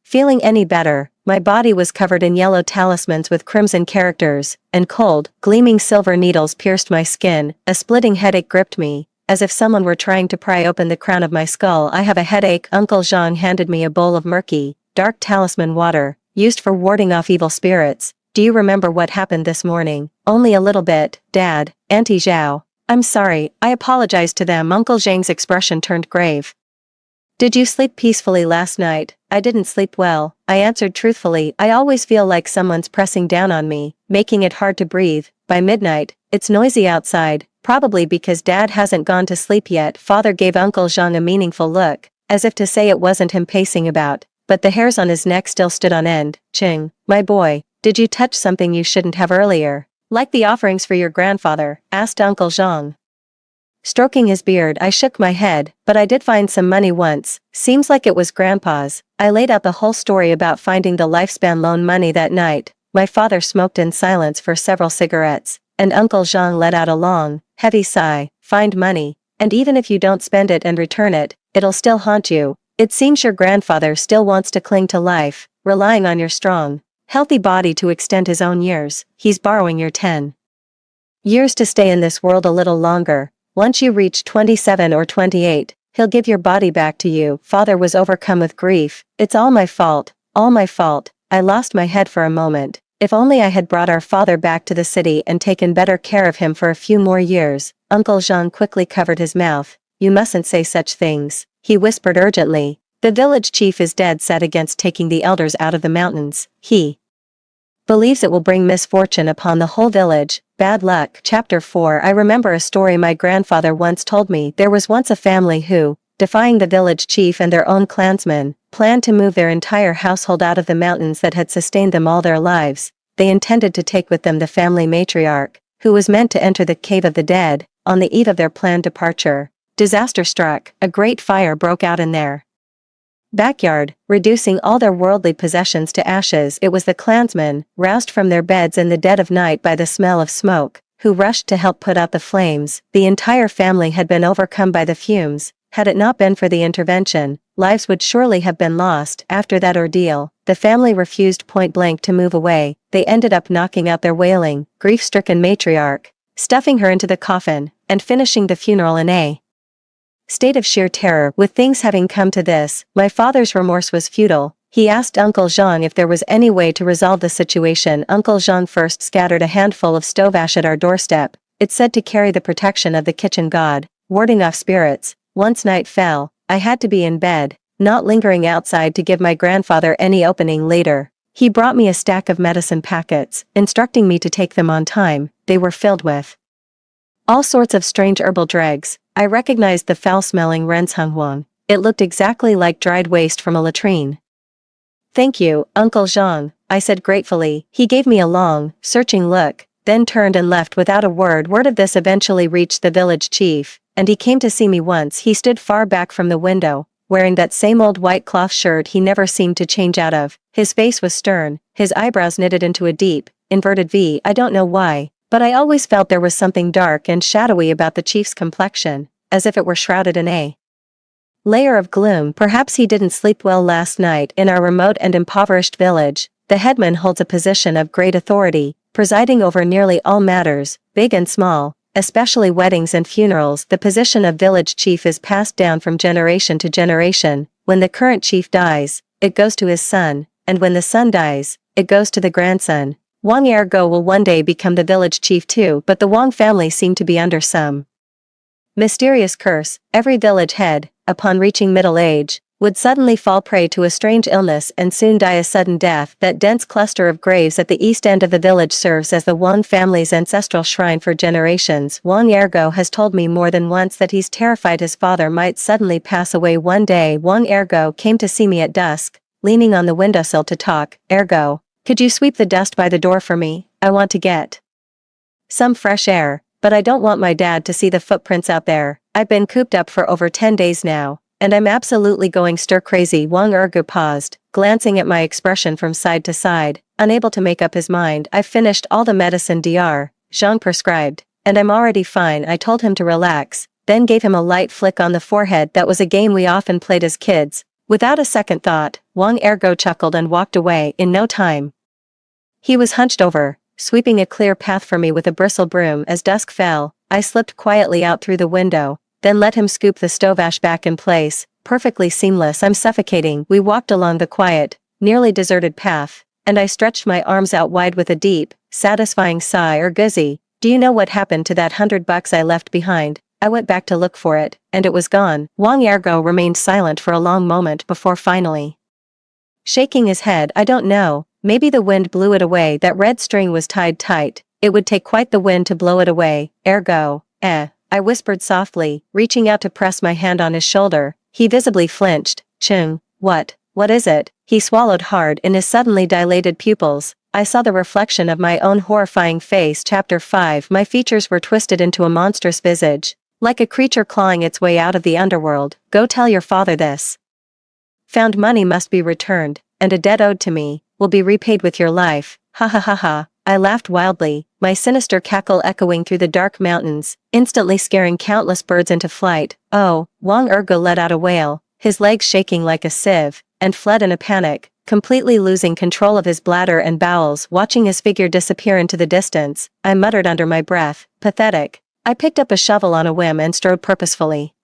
feeling any better? My body was covered in yellow talismans with crimson characters, and cold, gleaming silver needles pierced my skin. A splitting headache gripped me, as if someone were trying to pry open the crown of my skull. I have a headache. Uncle Zhang handed me a bowl of murky, dark talisman water, used for warding off evil spirits. Do you remember what happened this morning? Only a little bit, Dad. Auntie Zhao. I'm sorry, I apologized to them. Uncle Zhang's expression turned grave. Did you sleep peacefully last night? I didn't sleep well, I answered truthfully. I always feel like someone's pressing down on me, making it hard to breathe. By midnight, it's noisy outside, probably because Dad hasn't gone to sleep yet. Father gave Uncle Zhang a meaningful look, as if to say it wasn't him pacing about, but the hairs on his neck still stood on end. Ching, my boy, did you touch something you shouldn't have earlier? Like the offerings for your grandfather? Asked Uncle Zhang. Stroking his beard, I shook my head, but I did find some money once. Seems like it was Grandpa's. I laid out the whole story about finding the lifespan loan money that night. My father smoked in silence for several cigarettes, and Uncle Zhang let out a long, heavy sigh. Find money, and even if you don't spend it and return it, it'll still haunt you. It seems your grandfather still wants to cling to life, relying on your strong, healthy body to extend his own years. He's borrowing your 10 years to stay in this world a little longer. Once you reach 27 or 28, he'll give your body back to you. Father was overcome with grief. It's all my fault, all my fault. I lost my head for a moment. If only I had brought our father back to the city and taken better care of him for a few more years. Uncle Zhang quickly covered his mouth. You mustn't say such things, he whispered urgently. The village chief is dead set against taking the elders out of the mountains. He believes it will bring misfortune upon the whole village. Bad luck. Chapter 4. I remember a story my grandfather once told me. There was once a family who, defying the village chief and their own clansmen, planned to move their entire household out of the mountains that had sustained them all their lives. They intended to take with them the family matriarch, who was meant to enter the cave of the dead. On the eve of their planned departure, disaster struck. A great fire broke out in their backyard, reducing all their worldly possessions to ashes. It was the clansmen, roused from their beds in the dead of night by the smell of smoke, who rushed to help put out the flames. The entire family had been overcome by the fumes. Had it not been for the intervention, lives would surely have been lost. After that ordeal, the family refused point blank to move away. They ended up knocking out their wailing, grief-stricken matriarch, stuffing her into the coffin, and finishing the funeral in a state of sheer terror. With things having come to this, my father's remorse was futile. He asked Uncle Jean if there was any way to resolve the situation. Uncle Jean first scattered a handful of stove ash at our doorstep. It's said to carry the protection of the kitchen god, warding off spirits. Once night fell, I had to be in bed, not lingering outside to give my grandfather any opening later. He brought me a stack of medicine packets, instructing me to take them on time. They were filled with all sorts of strange herbal dregs. I recognized the foul-smelling Renshungwon. It looked exactly like dried waste from a latrine. "Thank you, Uncle Jean," I said gratefully. He gave me a long, searching look, then turned and left without a word. Word of this eventually reached the village chief, and he came to see me once. He stood far back from the window, wearing that same old white cloth shirt he never seemed to change out of. His face was stern, his eyebrows knitted into a deep, inverted V. I don't know why, but I always felt there was something dark and shadowy about the chief's complexion, as if it were shrouded in a layer of gloom. Perhaps he didn't sleep well last night. In our remote and impoverished village, the headman holds a position of great authority, presiding over nearly all matters, big and small, especially weddings and funerals. The position of village chief is passed down from generation to generation. When the current chief dies, it goes to his son, and when the son dies, it goes to the grandson. Wang Ergo will one day become the village chief too, but the Wang family seem to be under some mysterious curse. Every village head, upon reaching middle age, would suddenly fall prey to a strange illness and soon die a sudden death. That dense cluster of graves at the east end of the village serves as the Wang family's ancestral shrine for generations. Wang Ergo has told me more than once that he's terrified his father might suddenly pass away one day. Wang Ergo came to see me at dusk, leaning on the windowsill to talk. "Ergo, could you sweep the dust by the door for me? I want to get some fresh air, but I don't want my dad to see the footprints out there. I've been cooped up for over 10 days now, and I'm absolutely going stir-crazy." Wang Ergo paused, glancing at my expression from side to side, unable to make up his mind. "I've finished all the medicine Dr. Jean prescribed, and I'm already fine." I told him to relax, then gave him a light flick on the forehead. That was a game we often played as kids. Without a second thought, Wang Ergo chuckled and walked away. In no time, he was hunched over, sweeping a clear path for me with a bristle broom. As dusk fell, I slipped quietly out through the window, then let him scoop the stove ash back in place. Perfectly seamless. "I'm suffocating." We walked along the quiet, nearly deserted path, and I stretched my arms out wide with a deep, satisfying sigh. "Guzzy, do you know what happened to that $100 I left behind? I went back to look for it, and it was gone." Wang Ergo remained silent for a long moment before finally shaking his head. "I don't know. Maybe the wind blew it away." That red string was tied tight. It would take quite the wind to blow it away. "Ergo, I whispered softly, reaching out to press my hand on his shoulder. He visibly flinched. "Chung, what is it?" He swallowed hard. In his suddenly dilated pupils, I saw the reflection of my own horrifying face. Chapter 5. My features were twisted into a monstrous visage, like a creature clawing its way out of the underworld. "Go tell your father this. Found money must be returned, and a debt owed to me will be repaid with your life." Ha ha ha ha. I laughed wildly, my sinister cackle echoing through the dark mountains, instantly scaring countless birds into flight. "Oh!" Wang Ergo let out a wail, his legs shaking like a sieve, and fled in a panic, completely losing control of his bladder and bowels. Watching his figure disappear into the distance, I muttered under my breath, "Pathetic." I picked up a shovel on a whim and strode purposefully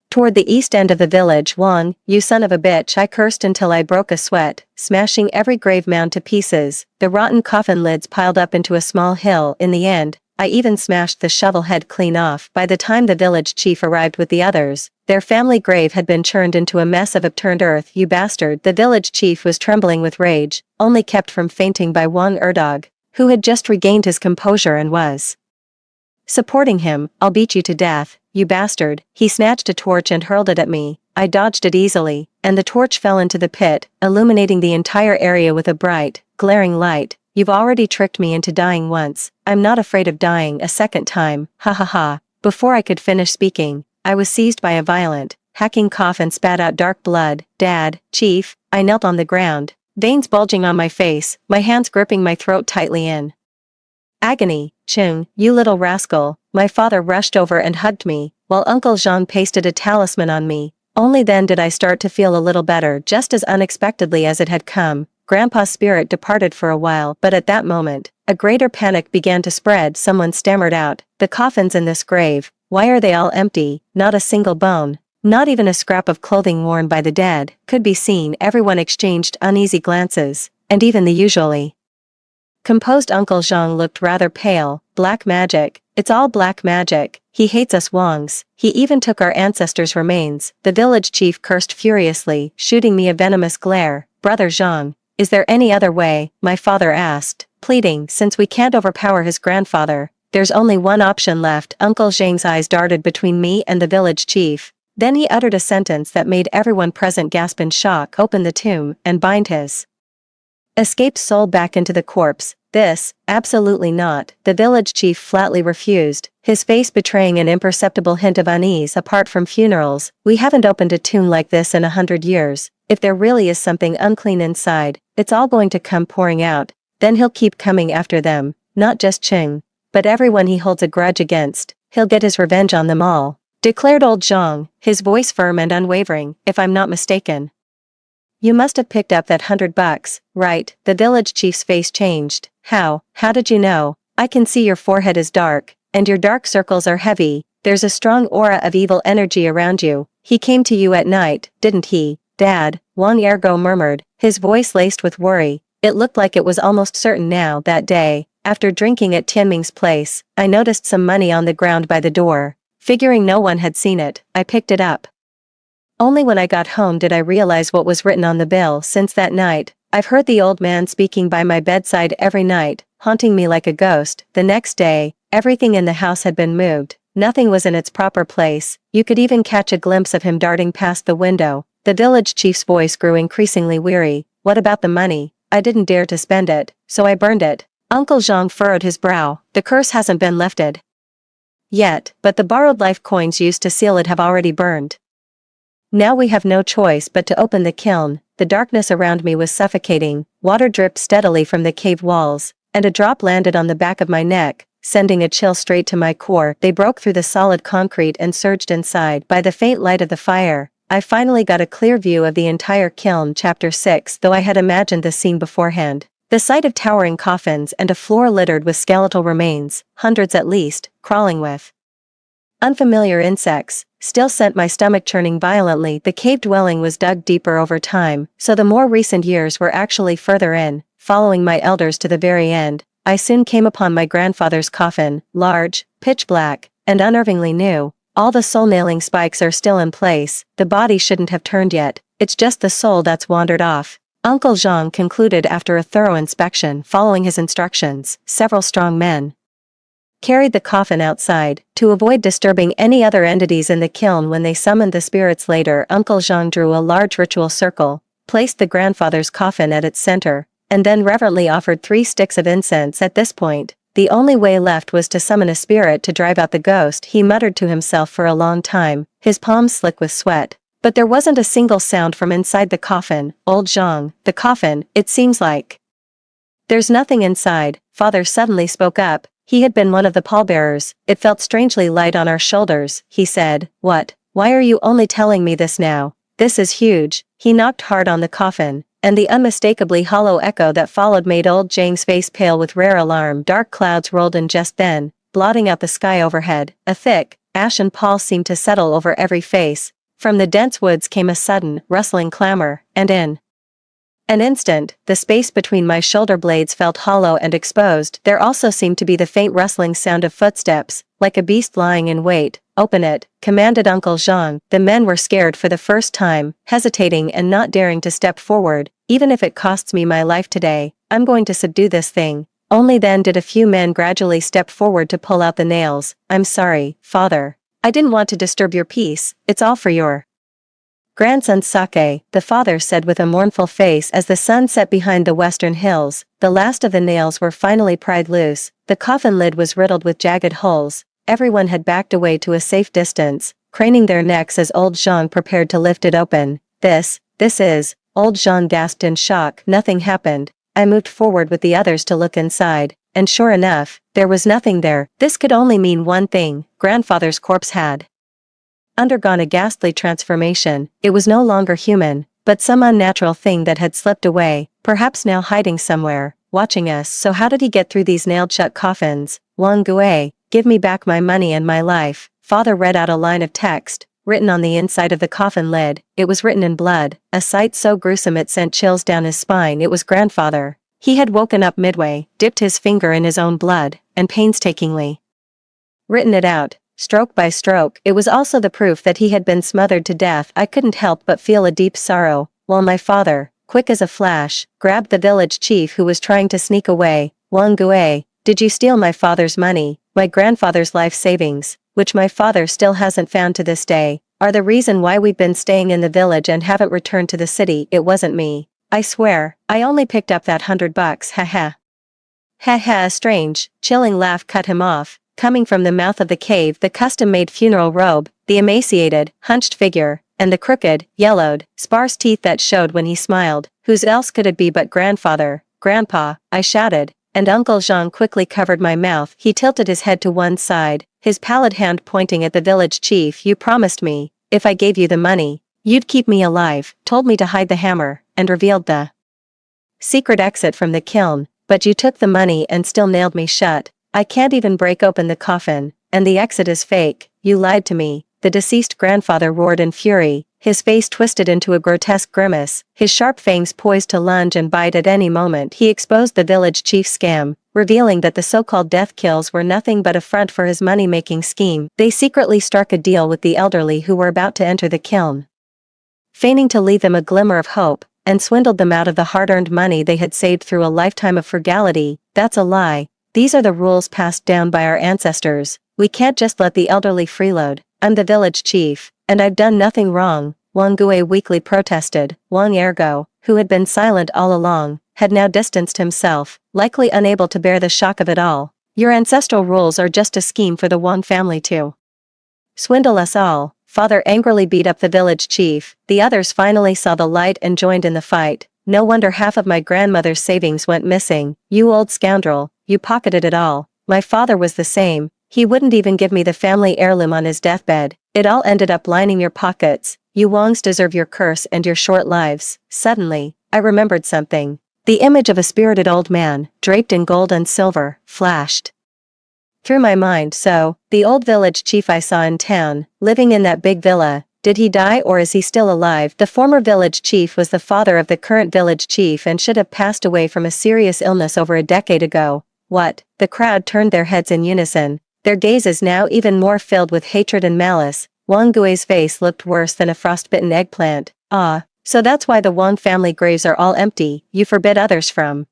toward the east end of the village. "Wang, you son of a bitch," I cursed until I broke a sweat, smashing every grave mound to pieces. The rotten coffin lids piled up into a small hill. In the end, I even smashed the shovel head clean off. By the time the village chief arrived with the others, their family grave had been churned into a mess of upturned earth. "You bastard." The village chief was trembling with rage, only kept from fainting by Wang Erdog, who had just regained his composure and was supporting him. "I'll beat you to death, you bastard." He snatched a torch and hurled it at me. I dodged it easily, and the torch fell into the pit, illuminating the entire area with a bright, glaring light. "You've already tricked me into dying once. I'm not afraid of dying a second time." Ha ha ha. Before I could finish speaking, I was seized by a violent, hacking cough and spat out dark blood. "Dad, Chief." I knelt on the ground, veins bulging on my face, my hands gripping my throat tightly in agony. "Chung, you little rascal." My father rushed over and hugged me, while Uncle Jean pasted a talisman on me. Only then did I start to feel a little better. Just as unexpectedly as it had come, Grandpa's spirit departed for a while, but at that moment, a greater panic began to spread. Someone stammered out, "The coffins in this grave, why are they all empty? Not a single bone, not even a scrap of clothing worn by the dead, could be seen." Everyone exchanged uneasy glances, and even the usually composed Uncle Zhang looked rather pale. "Black magic, it's all black magic. He hates us Wangs. He even took our ancestors' remains." The village chief cursed furiously, shooting me a venomous glare. "Brother Zhang, is there any other way?" my father asked, pleading. "Since we can't overpower his grandfather, there's only one option left." Uncle Zhang's eyes darted between me and the village chief. Then he uttered a sentence that made everyone present gasp in shock. "Open the tomb and bind his escaped soul back into the corpse." "This, absolutely not," the village chief flatly refused, his face betraying an imperceptible hint of unease. "Apart from funerals, we haven't opened a tomb like this in 100 years. If there really is something unclean inside, it's all going to come pouring out. Then he'll keep coming after them, not just Ching, but everyone he holds a grudge against. He'll get his revenge on them all," declared old Zhang, his voice firm and unwavering. "If I'm not mistaken, you must have picked up that $100, right?" The village chief's face changed. How did you know?" "I can see your forehead is dark, and your dark circles are heavy. There's a strong aura of evil energy around you. He came to you at night, didn't he, Dad?" Wang Ergo murmured, his voice laced with worry. "It looked like it was almost certain now. That day, after drinking at Tianming's place, I noticed some money on the ground by the door. Figuring no one had seen it, I picked it up. Only when I got home did I realize what was written on the bill. Since that night, I've heard the old man speaking by my bedside every night, haunting me like a ghost." The next day, everything in the house had been moved. Nothing was in its proper place. You could even catch a glimpse of him darting past the window. The village chief's voice grew increasingly weary. "What about the money?" "I didn't dare to spend it, so I burned it." Uncle Zhang furrowed his brow. "The curse hasn't been lifted yet, but the borrowed life coins used to seal it have already burned. Now we have no choice but to open the kiln." The darkness around me was suffocating. Water dripped steadily from the cave walls, and a drop landed on the back of my neck, sending a chill straight to my core. They broke through the solid concrete and surged inside. By the faint light of the fire, I finally got a clear view of the entire kiln. Chapter 6. Though I had imagined this scene beforehand, the sight of towering coffins and a floor littered with skeletal remains, hundreds at least, crawling with unfamiliar insects, still sent my stomach churning violently. The cave dwelling was dug deeper over time, so the more recent years were actually further in. Following my elders to the very end, I soon came upon my grandfather's coffin, large, pitch black, and unnervingly new. All the soul nailing spikes are still in place. The body shouldn't have turned yet, it's just the soul that's wandered off, Uncle Zhang concluded after a thorough inspection. Following his instructions, several strong men carried the coffin outside, to avoid disturbing any other entities in the kiln when they summoned the spirits later. Uncle Zhang drew a large ritual circle, placed the grandfather's coffin at its center, and then reverently offered 3 sticks of incense. At this point, the only way left was to summon a spirit to drive out the ghost. He muttered to himself for a long time, his palms slick with sweat. But there wasn't a single sound from inside the coffin. "Old Zhang, the coffin, it seems like there's nothing inside." Father suddenly spoke up. He had been one of the pallbearers. "It felt strangely light on our shoulders," he said. "What? Why are you only telling me this now? This is huge." He knocked hard on the coffin, and the unmistakably hollow echo that followed made old Zhang's face pale with rare alarm. Dark clouds rolled in just then, blotting out the sky overhead. A thick, ashen pall seemed to settle over every face. From the dense woods came a sudden, rustling clamor, and in an instant, the space between my shoulder blades felt hollow and exposed. There also seemed to be the faint rustling sound of footsteps, like a beast lying in wait. "Open it," commanded Uncle Zhang. The men were scared for the first time, hesitating and not daring to step forward. "Even if it costs me my life today, I'm going to subdue this thing." Only then did a few men gradually step forward to pull out the nails. "I'm sorry, Father. I didn't want to disturb your peace. It's all for your grandson Sake," the father said with a mournful face as the sun set behind the western hills. The last of the nails were finally pried loose. The coffin lid was riddled with jagged holes. Everyone had backed away to a safe distance, craning their necks as old Zhang prepared to lift it open. This is, old Zhang gasped in shock. Nothing happened. I moved forward with the others to look inside, and sure enough, there was nothing there. This could only mean one thing: grandfather's corpse had undergone a ghastly transformation. It was no longer human, but some unnatural thing that had slipped away, perhaps now hiding somewhere, watching us. So how did he get through these nailed-shut coffins? Wang Gui, give me back my money and my life. Father read out a line of text, written on the inside of the coffin lid. It was written in blood, a sight so gruesome it sent chills down his spine. It was grandfather. He had woken up midway, dipped his finger in his own blood, and painstakingly written it out, stroke by stroke. It was also the proof that he had been smothered to death. I couldn't help but feel a deep sorrow, while my father, quick as a flash, grabbed the village chief who was trying to sneak away. Wang Gui, did you steal my father's money, my grandfather's life savings, which my father still hasn't found to this day, are the reason why we've been staying in the village and haven't returned to the city? It wasn't me. I swear, I only picked up that $100, haha. Haha. A strange, chilling laugh cut him off, coming from the mouth of the cave, the custom-made funeral robe, the emaciated, hunched figure, and the crooked, yellowed, sparse teeth that showed when he smiled. Whose else could it be but grandfather? Grandpa, I shouted, and Uncle Jean quickly covered my mouth. He tilted his head to one side, his pallid hand pointing at the village chief. You promised me, if I gave you the money, you'd keep me alive, told me to hide the hammer, and revealed the secret exit from the kiln, but you took the money and still nailed me shut. I can't even break open the coffin, and the exit is fake. You lied to me. The deceased grandfather roared in fury, his face twisted into a grotesque grimace, his sharp fangs poised to lunge and bite at any moment. He exposed the village chief's scam, revealing that the so-called death kills were nothing but a front for his money-making scheme. They secretly struck a deal with the elderly who were about to enter the kiln, feigning to leave them a glimmer of hope, and swindled them out of the hard-earned money they had saved through a lifetime of frugality. That's a lie. These are the rules passed down by our ancestors. We can't just let the elderly freeload. I'm the village chief, and I've done nothing wrong, Wang Gui weakly protested. Wang Ergo, who had been silent all along, had now distanced himself, likely unable to bear the shock of it all. Your ancestral rules are just a scheme for the Wang family to swindle us all. Father angrily beat up the village chief. The others finally saw the light and joined in the fight. No wonder half of my grandmother's savings went missing. You old scoundrel, you pocketed it all. My father was the same. He wouldn't even give me the family heirloom on his deathbed. It all ended up lining your pockets. You Wangs deserve your curse and your short lives. Suddenly, I remembered something. The image of a spirited old man, draped in gold and silver, flashed through my mind. So, the old village chief I saw in town, living in that big villa, did he die or is he still alive? The former village chief was the father of the current village chief and should have passed away from a serious illness over a decade ago. What? The crowd turned their heads in unison, their gazes now even more filled with hatred and malice. Wang Gui's face looked worse than a frostbitten eggplant. Ah, so that's why the Wang family graves are all empty. You forbid others from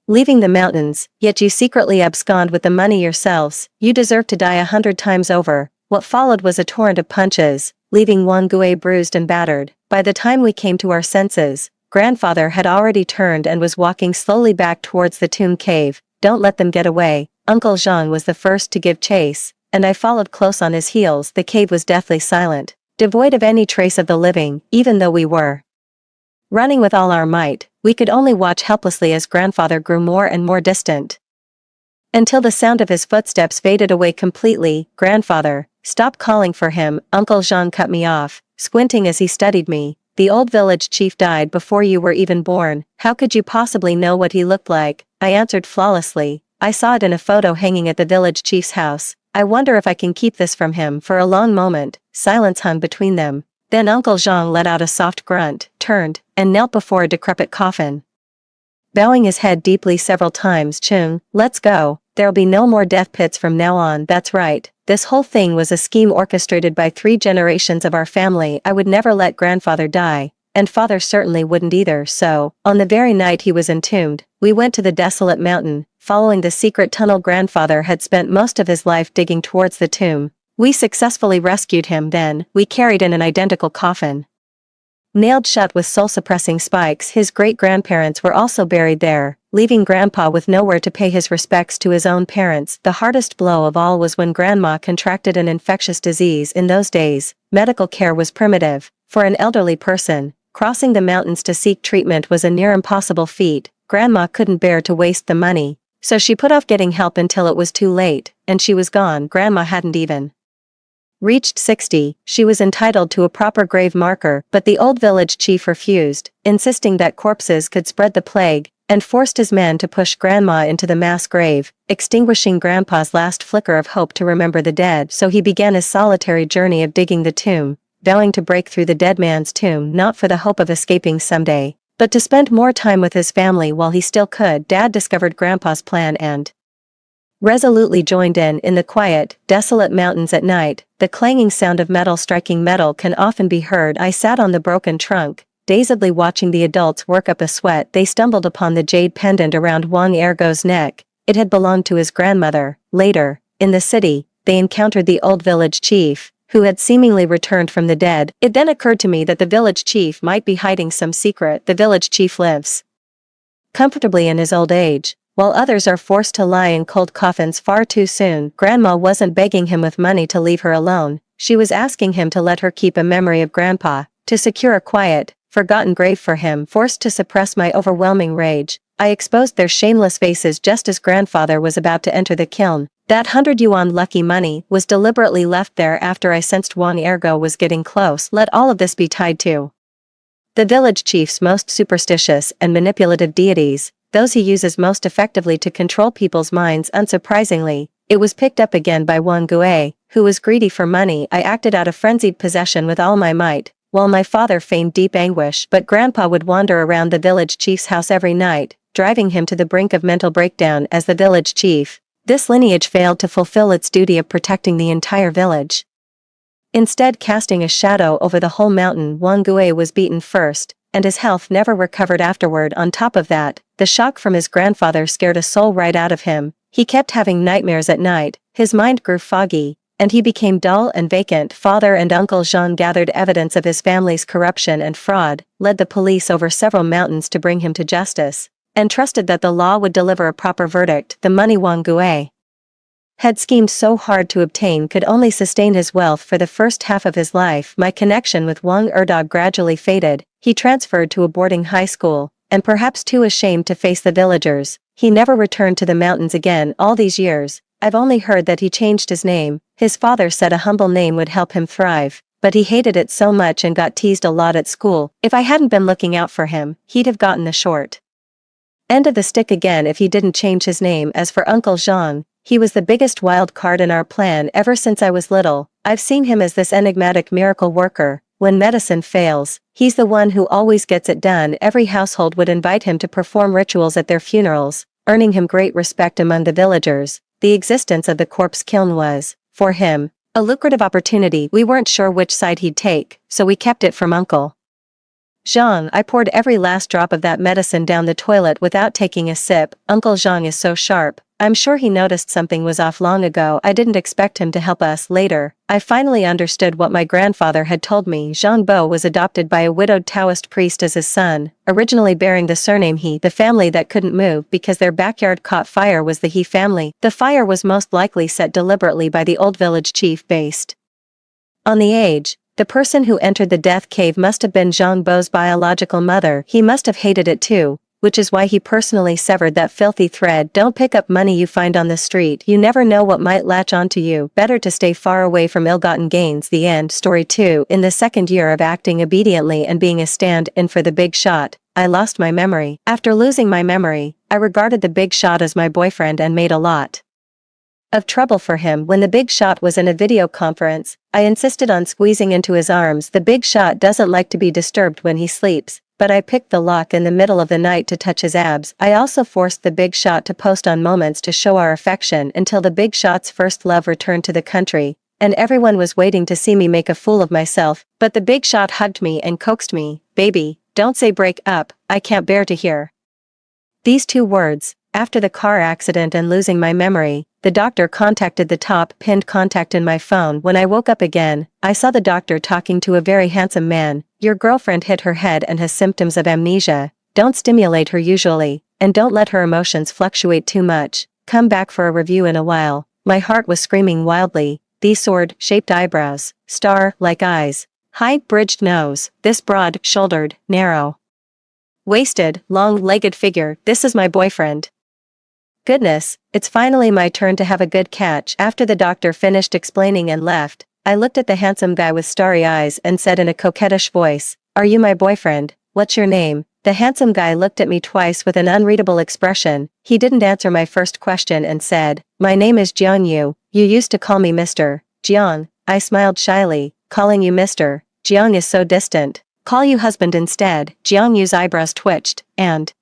leaving the mountains, yet you secretly abscond with the money yourselves. You deserve to die 100 times over. What followed was a torrent of punches, leaving Wang Gui bruised and battered. By the time we came to our senses, grandfather had already turned and was walking slowly back towards the tomb cave. Don't let them get away. Uncle Jean was the first to give chase, and I followed close on his heels. The cave was deathly silent, devoid of any trace of the living. Even though we were running with all our might, we could only watch helplessly as grandfather grew more and more distant, until the sound of his footsteps faded away completely. Grandfather, stop calling for him. Uncle Jean cut me off, squinting as he studied me. The old village chief died before you were even born. How could you possibly know what he looked like? I answered flawlessly. I saw it in a photo hanging at the village chief's house. I wonder if I can keep this from him. For a long moment, silence hung between them. Then Uncle Jean let out a soft grunt, turned, and knelt before a decrepit coffin, bowing his head deeply several times. Chung, let's go. There'll be no more death pits from now on. That's right. This whole thing was a scheme orchestrated by 3 generations of our family. I would never let grandfather die, and father certainly wouldn't either. So, on the very night he was entombed, we went to the desolate mountain, following the secret tunnel grandfather had spent most of his life digging towards the tomb. We successfully rescued him. Then, we carried in an identical coffin, nailed shut with soul-suppressing spikes. His great-grandparents were also buried there, leaving Grandpa with nowhere to pay his respects to his own parents. The hardest blow of all was when Grandma contracted an infectious disease. In those days, medical care was primitive. For an elderly person, crossing the mountains to seek treatment was a near impossible feat. Grandma couldn't bear to waste the money, so she put off getting help until it was too late, and she was gone. Grandma hadn't even reached 60, she was entitled to a proper grave marker, but the old village chief refused, insisting that corpses could spread the plague, and forced his men to push Grandma into the mass grave, extinguishing Grandpa's last flicker of hope to remember the dead. So he began his solitary journey of digging the tomb, vowing to break through the dead man's tomb not for the hope of escaping someday, but to spend more time with his family while he still could. Dad discovered Grandpa's plan and resolutely joined in the quiet, desolate mountains at night. The clanging sound of metal striking metal can often be heard. I sat on the broken trunk, dazedly watching the adults work up a sweat. They stumbled upon the jade pendant around Wang Ergo's neck. It had belonged to his grandmother. Later, in the city, they encountered the old village chief, who had seemingly returned from the dead. It then occurred to me that the village chief might be hiding some secret. The village chief lives comfortably in his old age, while others are forced to lie in cold coffins far too soon. Grandma wasn't begging him with money to leave her alone. She was asking him to let her keep a memory of Grandpa, to secure a quiet, forgotten grave for him. Forced to suppress my overwhelming rage, I exposed their shameless faces just as Grandfather was about to enter the kiln. That 100 yuan lucky money was deliberately left there after I sensed Wang Ergo was getting close. Let all of this be tied to the village chief's most superstitious and manipulative deities, those he uses most effectively to control people's minds. Unsurprisingly, it was picked up again by Wang Gui, who was greedy for money. I acted out of frenzied possession with all my might, while my father feigned deep anguish. But Grandpa would wander around the village chief's house every night, driving him to the brink of mental breakdown. As the village chief, this lineage failed to fulfill its duty of protecting the entire village, instead casting a shadow over the whole mountain. Wang Gui was beaten first, and his health never recovered afterward. On top of that, the shock from his grandfather scared a soul right out of him. He kept having nightmares at night, his mind grew foggy, and he became dull and vacant. Father and Uncle Jean gathered evidence of his family's corruption and fraud, led the police over several mountains to bring him to justice, and trusted that the law would deliver a proper verdict. The money Wang Gui had schemed so hard to obtain could only sustain his wealth for the first half of his life. My connection with Wang Erdog gradually faded. He transferred to a boarding high school, and perhaps too ashamed to face the villagers, he never returned to the mountains again. All these years, I've only heard that he changed his name. His father said a humble name would help him thrive, but he hated it so much and got teased a lot at school. If I hadn't been looking out for him, he'd have gotten the short end of the stick again if he didn't change his name. As for Uncle Jean, he was the biggest wild card in our plan ever since I was little. I've seen him as this enigmatic miracle worker. When medicine fails, he's the one who always gets it done. Every household would invite him to perform rituals at their funerals, earning him great respect among the villagers. The existence of the corpse kiln was, for him, a lucrative opportunity. We weren't sure which side he'd take, so we kept it from Uncle Jean. I poured every last drop of that medicine down the toilet without taking a sip. Uncle Jean is so sharp. I'm sure he noticed something was off long ago. I didn't expect him to help us. Later, I finally understood what my grandfather had told me. Jean Bo was adopted by a widowed Taoist priest as his son, originally bearing the surname He. The family that couldn't move because their backyard caught fire was the He family. The fire was most likely set deliberately by the old village chief. Based on the age, the person who entered the death cave must have been Jean Bo's biological mother. He must have hated it too, which is why he personally severed that filthy thread. Don't pick up money you find on the street. You never know what might latch onto you. Better to stay far away from ill-gotten gains. The end. Story 2. In the second year of acting obediently and being a stand-in for the big shot, I lost my memory. After losing my memory, I regarded the big shot as my boyfriend and made a lot of trouble for him. When the big shot was in a video conference, I insisted on squeezing into his arms. The big shot doesn't like to be disturbed when he sleeps, but I picked the lock in the middle of the night to touch his abs. I also forced the big shot to post on Moments to show our affection until the big shot's first love returned to the country, and everyone was waiting to see me make a fool of myself. But the big shot hugged me and coaxed me. Baby, don't say break up, I can't bear to hear these 2 words. After the car accident and losing my memory, the doctor contacted the top pinned contact in my phone. When I woke up again, I saw the doctor talking to a very handsome man. Your girlfriend hit her head and has symptoms of amnesia. Don't stimulate her usually, and don't let her emotions fluctuate too much. Come back for a review in a while. My heart was screaming wildly. These sword-shaped eyebrows, star-like eyes, high bridged nose, this broad-shouldered, narrow-waisted, long-legged figure. This is my boyfriend. Goodness, it's finally my turn to have a good catch. After the doctor finished explaining and left, I looked at the handsome guy with starry eyes and said in a coquettish voice, "Are you my boyfriend? What's your name?" The handsome guy looked at me twice with an unreadable expression. He didn't answer my first question and said, "My name is Jiang Yu. You used to call me Mr. Jiang." I smiled shyly. "Calling you Mr. Jiang is so distant. Call you husband instead." Jiang Yu's eyebrows twitched, and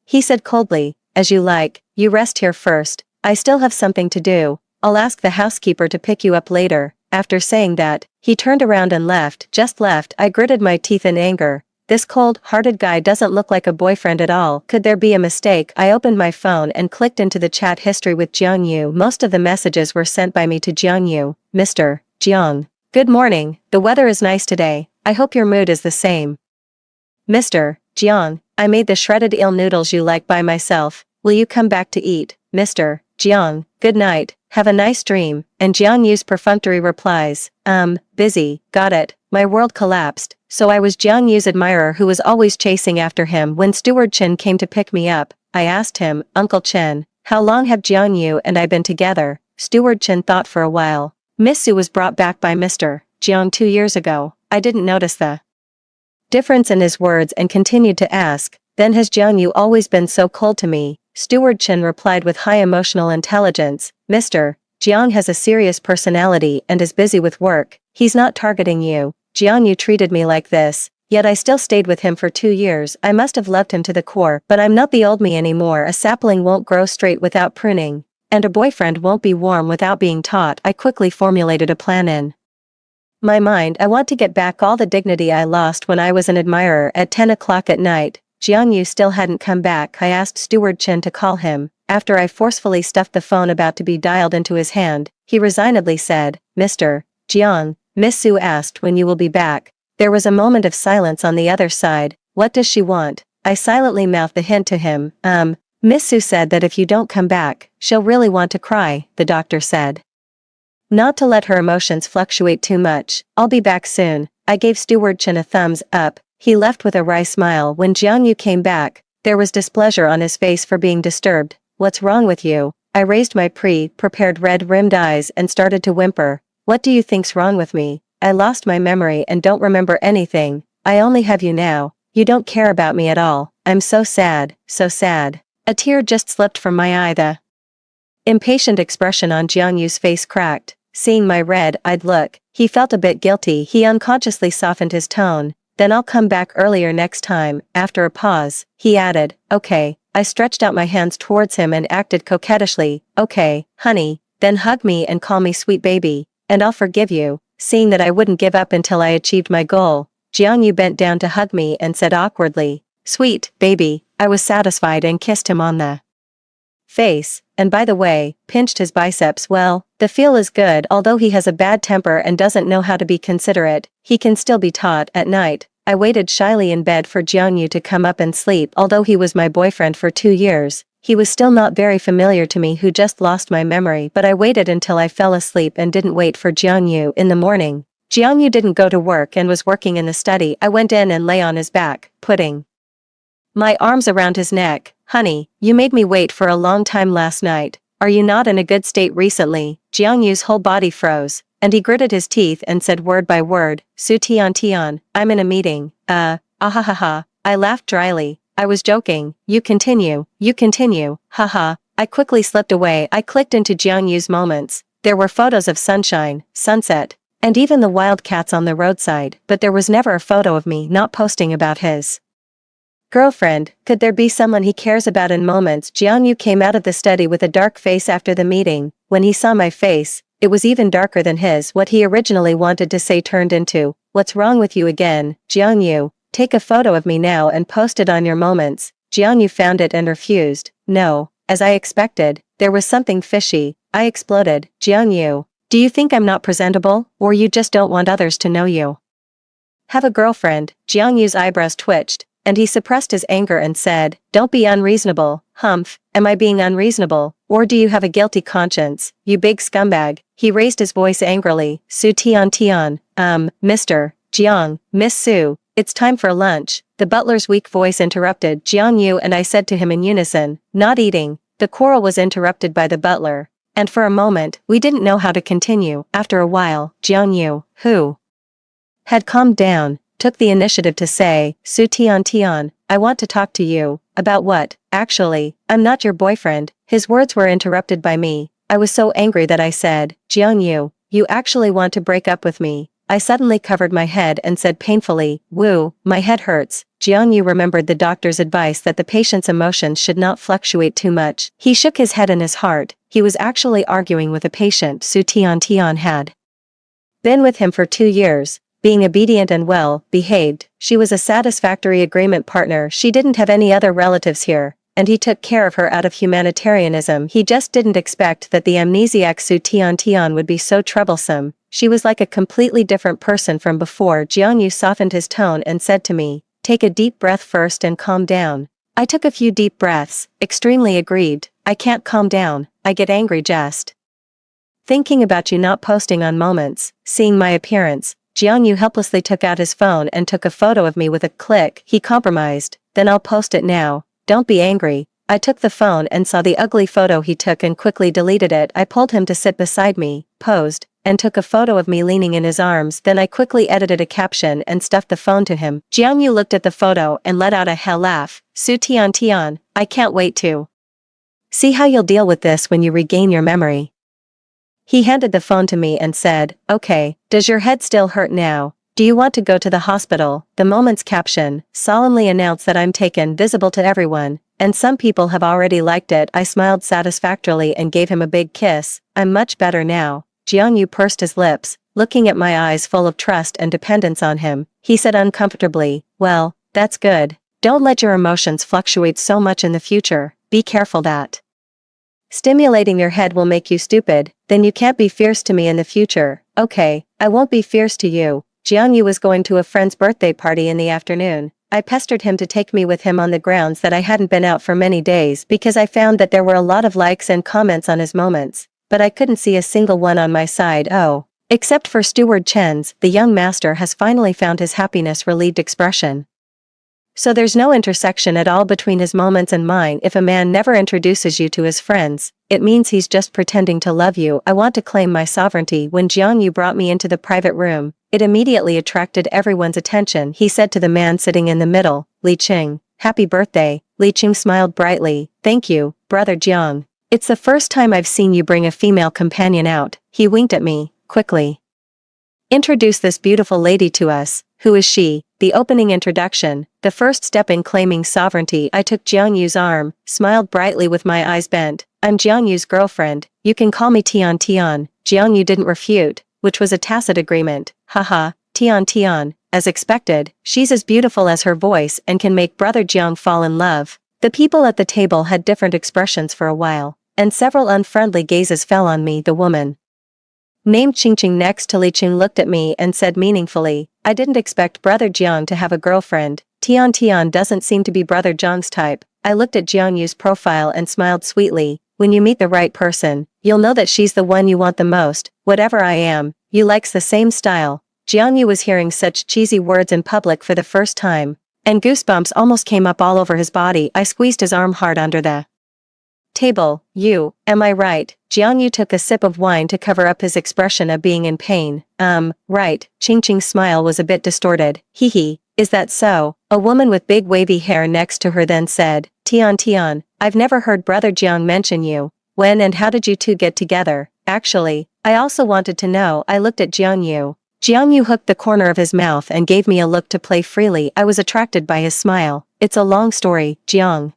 he said coldly, "As you like, you rest here first. I still have something to do. I'll ask the housekeeper to pick you up later." After saying that, he turned around and left. Just left. I gritted my teeth in anger. This cold-hearted guy doesn't look like a boyfriend at all. Could there be a mistake? I opened my phone and clicked into the chat history with Jiang Yu. Most of the messages were sent by me to Jiang Yu. "Mr. Jiang. Good morning. The weather is nice today. I hope your mood is the same. Mr. Jiang. I made the shredded eel noodles you like by myself. Will you come back to eat? Mr. Jiang. Good night. Have a nice dream." And Jiang Yu's perfunctory replies, busy, got it. My world collapsed. So I was Jiang Yu's admirer who was always chasing after him. When Steward Chen came to pick me up, I asked him, "Uncle Chen, how long have Jiang Yu and I been together?" Steward Chen thought for a while. "Miss Su was brought back by Mr. Jiang 2 years ago." I didn't notice the difference in his words and continued to ask, "Then has Jiang Yu always been so cold to me?" Steward Chen replied with high emotional intelligence, "Mr. Jiang has a serious personality and is busy with work. He's not targeting you. Jiang Yu treated me like this, yet I still stayed with him for 2 years. I must have loved him to the core, but I'm not the old me anymore. A sapling won't grow straight without pruning, and a boyfriend won't be warm without being taught." I quickly formulated a plan in my mind. I want to get back all the dignity I lost when I was an admirer. At 10 o'clock at night, Jiang Yu still hadn't come back. I asked Steward Chen to call him. After I forcefully stuffed the phone about to be dialed into his hand, he resignedly said, "Mr. Jiang, Miss Su asked when you will be back." There was a moment of silence on the other side. "What does she want?" I silently mouthed the hint to him. Miss Su said that if you don't come back, she'll really want to cry," the doctor said. "Not to let her emotions fluctuate too much. I'll be back soon." I gave Steward Chen a thumbs up. He left with a wry smile. When Jiang Yu came back, there was displeasure on his face for being disturbed. "What's wrong with you?" I raised my prepared red-rimmed eyes and started to whimper. "What do you think's wrong with me? I lost my memory and don't remember anything. I only have you now. You don't care about me at all. I'm so sad, so sad." A tear just slipped from my eye. The impatient expression on Jiang Yu's face cracked. Seeing my red-eyed look, he felt a bit guilty. He unconsciously softened his tone. "Then I'll come back earlier next time." After a pause, he added, "Okay." I stretched out my hands towards him and acted coquettishly. "Okay, honey, then hug me and call me sweet baby, and I'll forgive you." Seeing that I wouldn't give up until I achieved my goal, Jiang Yu bent down to hug me and said awkwardly, "Sweet baby." I was satisfied and kissed him on the face, and by the way, pinched his biceps. Well, the feel is good. Although he has a bad temper and doesn't know how to be considerate, he can still be taught. At night, I waited shyly in bed for Jiang Yu to come up and sleep. Although he was my boyfriend for 2 years, he was still not very familiar to me who just lost my memory. But I waited until I fell asleep and didn't wait for Jiang Yu. In the morning, Jiang Yu didn't go to work and was working in the study. I went in and lay on his back, putting my arms around his neck. "Honey, you made me wait for a long time last night. Are you not in a good state recently?" Jiang Yu's whole body froze, and he gritted his teeth and said word by word, "Su Tian Tian, I'm in a meeting." Ahahaha. I laughed dryly. "I was joking. You continue, haha." I quickly slipped away. I clicked into Jiang Yu's moments. There were photos of sunshine, sunset, and even the wild cats on the roadside, but there was never a photo of me not posting about his girlfriend. Could there be someone he cares about? In moments, Jiang Yu came out of the study with a dark face after the meeting. When he saw my face, it was even darker than his. What he originally wanted to say turned into, "What's wrong with you again, Jiang Yu? Take a photo of me now and post it on your moments." Jiang Yu found it and refused. "No." As I expected, there was something fishy. I exploded. "Jiang Yu, do you think I'm not presentable, or you just don't want others to know you have a girlfriend?" Jiang Yu's eyebrows twitched, and he suppressed his anger and said, "Don't be unreasonable." "Humph, am I being unreasonable, or do you have a guilty conscience, you big scumbag?" He raised his voice angrily. "Su Tian Tian, Mr. Jiang, Miss Su, it's time for lunch." The butler's weak voice interrupted Jiang Yu and I said to him in unison, "Not eating." The quarrel was interrupted by the butler, and for a moment, we didn't know how to continue. After a while, Jiang Yu, who had calmed down, took the initiative to say, Su Tian, I want to talk to you. About what? Actually, I'm not your boyfriend. His words were interrupted by me. I was so angry that I said, Jiang Yu, you actually want to break up with me? I suddenly covered my head and said painfully, Woo, my head hurts. Jiang Yu remembered the doctor's advice that the patient's emotions should not fluctuate too much. He shook his head in his heart. He was actually arguing with a patient Su Tian had been with him for 2 years. Being obedient and well-behaved, she was a satisfactory agreement partner. She didn't have any other relatives here, and he took care of her out of humanitarianism. He just didn't expect that the amnesiac Su Tian would be so troublesome. She was like a completely different person from before. Jiang Yu softened his tone and said to me, take a deep breath first and calm down. I took a few deep breaths, extremely aggrieved. I can't calm down, I get angry just thinking about you not posting on moments. Seeing my appearance, Jiang Yu helplessly took out his phone and took a photo of me with a click. He compromised, then I'll post it now. Don't be angry. I took the phone and saw the ugly photo he took and quickly deleted it. I pulled him to sit beside me, posed, and took a photo of me leaning in his arms. Then I quickly edited a caption and stuffed the phone to him. Jiang Yu looked at the photo and let out a hell laugh. Su Tian, I can't wait to see how you'll deal with this when you regain your memory. He handed the phone to me and said, okay, does your head still hurt now? Do you want to go to the hospital? The moment's caption solemnly announced that I'm taken visible to everyone, and some people have already liked it. I smiled satisfactorily and gave him a big kiss. I'm much better now. Jiang Yu pursed his lips, looking at my eyes full of trust and dependence on him. He said uncomfortably, well, that's good. Don't let your emotions fluctuate so much in the future. Be careful that stimulating your head will make you stupid, then you can't be fierce to me in the future. Okay, I won't be fierce to you. Jiang Yu was going to a friend's birthday party in the afternoon. I pestered him to take me with him on the grounds that I hadn't been out for many days because I found that there were a lot of likes and comments on his moments, but I couldn't see a single one on my side. Oh, except for Steward Chen's. The young master has finally found his happiness relieved expression. So there's no intersection at all between his moments and mine. If a man never introduces you to his friends, it means he's just pretending to love you. I want to claim my sovereignty. When Jiang Yu brought me into the private room, it immediately attracted everyone's attention. He said to the man sitting in the middle, Li Qing, happy birthday. Li Qing smiled brightly. Thank you, brother Jiang. It's the first time I've seen you bring a female companion out. He winked at me, quickly. Introduce this beautiful lady to us. Who is she? The opening introduction, the first step in claiming sovereignty. I took Jiang Yu's arm, smiled brightly with my eyes bent. I'm Jiang Yu's girlfriend. You can call me Tian. Jiang Yu didn't refute, which was a tacit agreement. Haha, Tian. As expected, she's as beautiful as her voice and can make brother Jiang fall in love. The people at the table had different expressions for a while, and several unfriendly gazes fell on me. The woman named Qingqing next to Li Qing looked at me and said meaningfully, I didn't expect brother Jiang to have a girlfriend. Tian doesn't seem to be brother Jiang's type. I looked at Jiang Yu's profile and smiled sweetly. When you meet the right person, you'll know that she's the one you want the most. Whatever I am, you likes the same style. Jiang Yu was hearing such cheesy words in public for the first time, and goosebumps almost came up all over his body. I squeezed his arm hard under the table. You, am I right? Jiang Yu took a sip of wine to cover up his expression of being in pain. Right. Qingqing's smile was a bit distorted. Hee, is that so? A woman with big wavy hair next to her then said, Tian, I've never heard brother Jiang mention you. When and how did you two get together? Actually, I also wanted to know. I looked at Jiang Yu. Jiang Yu hooked the corner of his mouth and gave me a look to play freely. I was attracted by his smile. It's a long story, Jiang.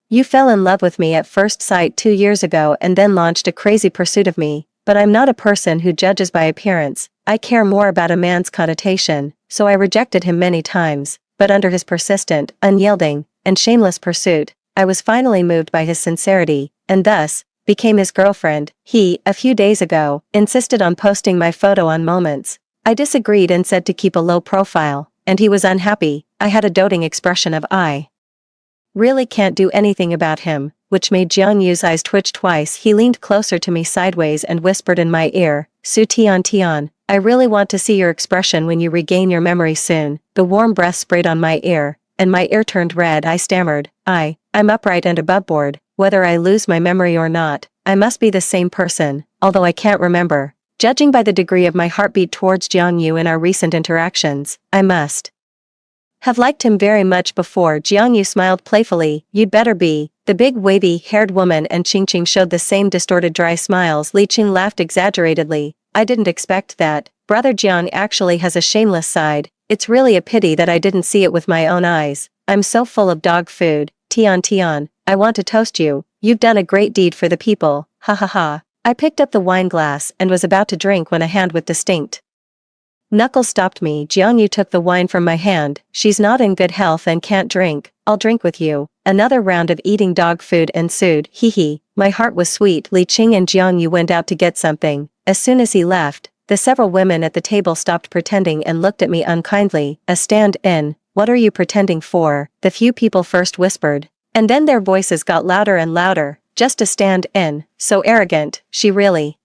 You fell in love with me at first sight 2 years ago and then launched a crazy pursuit of me, but I'm not a person who judges by appearance. I care more about a man's connotation, so I rejected him many times, but under his persistent, unyielding, and shameless pursuit, I was finally moved by his sincerity, and thus, became his girlfriend. He, a few days ago, insisted on posting my photo on Moments. I disagreed and said to keep a low profile, and he was unhappy. I had a doting expression of I really can't do anything about him, which made Jiang Yu's eyes twitch twice. He leaned closer to me sideways and whispered in my ear, Su Tian, I really want to see your expression when you regain your memory soon. The warm breath sprayed on my ear, and my ear turned red. I stammered, I I'm upright and above board, whether I lose my memory or not. I must be the same person, although I can't remember. Judging by the degree of my heartbeat towards Jiangyu in our recent interactions, I must have liked him very much before. Jiangyu smiled playfully. You'd better be. The big wavy-haired woman and Qingqing showed the same distorted dry smiles. Li Qing laughed exaggeratedly. I didn't expect that. Brother Jiang actually has a shameless side. It's really a pity that I didn't see it with my own eyes. I'm so full of dog food. Tian, I want to toast you. You've done a great deed for the people. Ha ha ha. I picked up the wine glass and was about to drink when a hand with distinct knuckles stopped me. Jiangyu took the wine from my hand. She's not in good health and can't drink. I'll drink with you. Another round of eating dog food ensued. Hee hee. My heart was sweet. Li Qing and Jiangyu went out to get something. As soon as he left, the several women at the table stopped pretending and looked at me unkindly. A stand-in. What are you pretending for? The few people first whispered. And then their voices got louder and louder. Just a stand-in. So arrogant. She really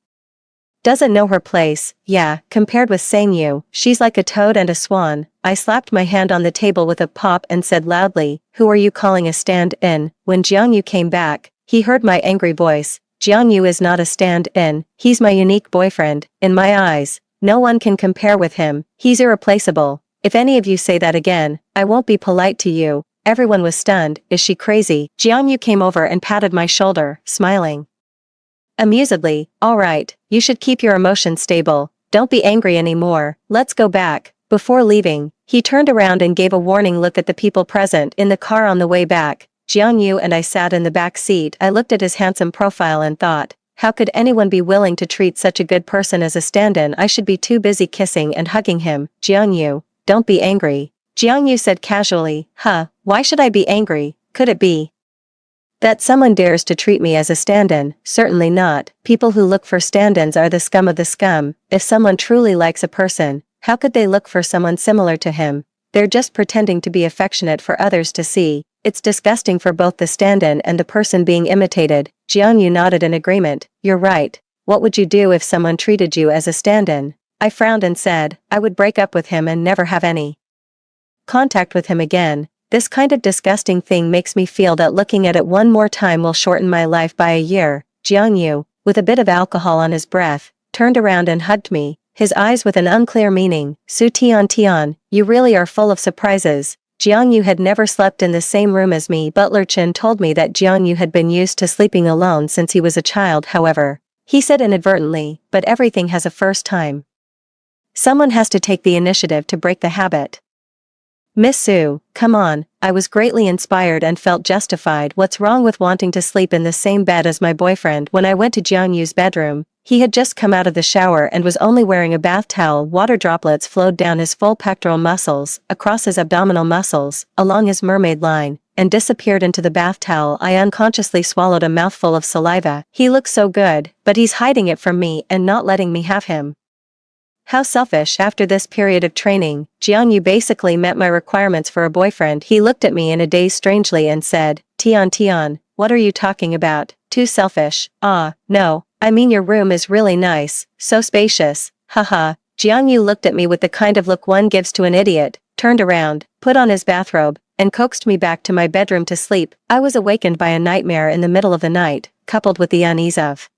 doesn't know her place. Yeah, compared with Sangyu, she's like a toad and a swan. I slapped my hand on the table with a pop and said loudly, who are you calling a stand-in? When Jiangyu came back, he heard my angry voice. Jiangyu is not a stand-in. He's my unique boyfriend. In my eyes, no one can compare with him. He's irreplaceable. If any of you say that again, I won't be polite to you. Everyone was stunned. Is she crazy? Jiangyu came over and patted my shoulder, smiling amusedly. All right, you should keep your emotions stable. Don't be angry anymore. Let's go back. Before leaving, he turned around and gave a warning look at the people present in the car on the way back. Jiangyu and I sat in the back seat. I looked at his handsome profile and thought, how could anyone be willing to treat such a good person as a stand-in? I should be too busy kissing and hugging him. Jiangyu, don't be angry. Jiangyu said casually, why should I be angry? Could it be that someone dares to treat me as a stand-in? Certainly not. People who look for stand-ins are the scum of the scum. If someone truly likes a person, how could they look for someone similar to him? They're just pretending to be affectionate for others to see. It's disgusting for both the stand-in and the person being imitated. Jiangyu nodded in agreement. You're right. What would you do if someone treated you as a stand-in? I frowned and said, I would break up with him and never have any contact with him again. This kind of disgusting thing makes me feel that looking at it one more time will shorten my life by a year. Jiangyu, with a bit of alcohol on his breath, turned around and hugged me, his eyes with an unclear meaning. Su Tian, you really are full of surprises. Jiangyu had never slept in the same room as me. Butler Chen told me that Jiangyu had been used to sleeping alone since he was a child. However, he said inadvertently, but everything has a first time. Someone has to take the initiative to break the habit. Miss Su, come on. I was greatly inspired and felt justified. What's wrong with wanting to sleep in the same bed as my boyfriend? When I went to Jiangyu's bedroom, he had just come out of the shower and was only wearing a bath towel. Water droplets flowed down his full pectoral muscles, across his abdominal muscles, along his mermaid line, and disappeared into the bath towel. I unconsciously swallowed a mouthful of saliva. He looks so good, but he's hiding it from me and not letting me have him. How selfish. After this period of training, Jiangyu basically met my requirements for a boyfriend. He looked at me in a daze strangely and said, Tian, what are you talking about? Too selfish. No, I mean your room is really nice, so spacious. Haha. Jiangyu looked at me with the kind of look one gives to an idiot, turned around, put on his bathrobe, and coaxed me back to my bedroom to sleep. I was awakened by a nightmare in the middle of the night, coupled with the unease of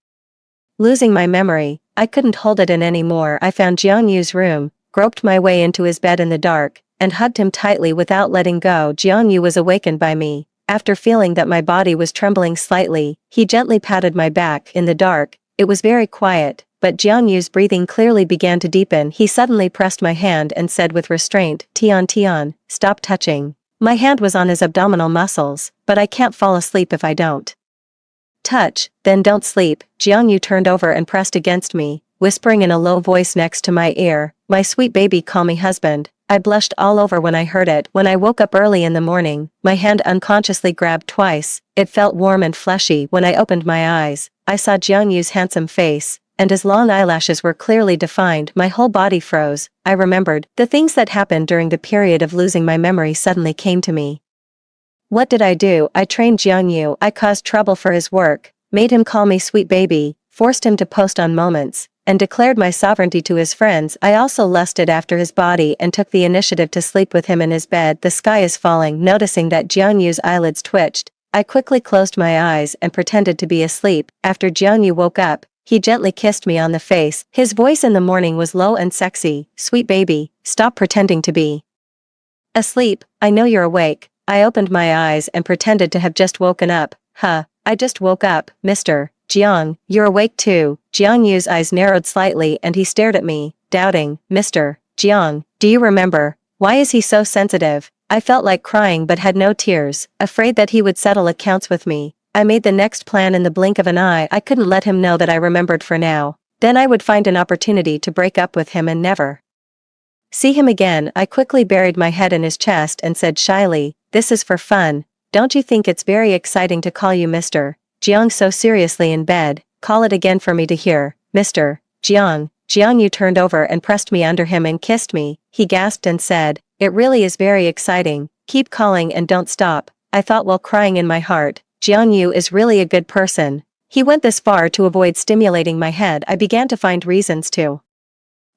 losing my memory. I couldn't hold it in anymore. I found Jiangyu's room, groped my way into his bed in the dark, and hugged him tightly without letting go. Jiangyu was awakened by me. After feeling that my body was trembling slightly, he gently patted my back. In the dark, it was very quiet, but Jiangyu's breathing clearly began to deepen. He suddenly pressed my hand and said with restraint, Tian, stop touching. My hand was on his abdominal muscles, but I can't fall asleep if I don't touch. Then don't sleep. Jiangyu turned over and pressed against me, whispering in a low voice next to my ear, my sweet baby, call me husband. I blushed all over when I heard it. When I woke up early in the morning, my hand unconsciously grabbed twice. It felt warm and fleshy. When I opened my eyes, I saw Jiangyu's handsome face, and his long eyelashes were clearly defined. My whole body froze. I remembered the things that happened during the period of losing my memory suddenly came to me. What did I do? I trained Jiangyu. I caused trouble for his work, made him call me sweet baby, forced him to post on moments, and declared my sovereignty to his friends. I also lusted after his body and took the initiative to sleep with him in his bed. The sky is falling. Noticing that Jiangyu's eyelids twitched, I quickly closed my eyes and pretended to be asleep. After Jianyu woke up, he gently kissed me on the face. His voice in the morning was low and sexy. Sweet baby, stop pretending to be asleep, I know you're awake. I opened my eyes and pretended to have just woken up. Huh, I just woke up, Mr. Jiang, you're awake too. Jianyu's eyes narrowed slightly and he stared at me, doubting. Mr. Jiang, do you remember? Why is he so sensitive? I felt like crying but had no tears, afraid that he would settle accounts with me. I made the next plan in the blink of an eye. I couldn't let him know that I remembered for now. Then I would find an opportunity to break up with him and never see him again. I quickly buried my head in his chest and said shyly, this is for fun. Don't you think it's very exciting to call you Mr. Jiang so seriously in bed? Call it again for me to hear, Mr. Jiang. Jiangyu turned over and pressed me under him and kissed me. He gasped and said, it really is very exciting. Keep calling and don't stop. I thought while crying in my heart, Jiangyu is really a good person. He went this far to avoid stimulating my head. I began to find reasons to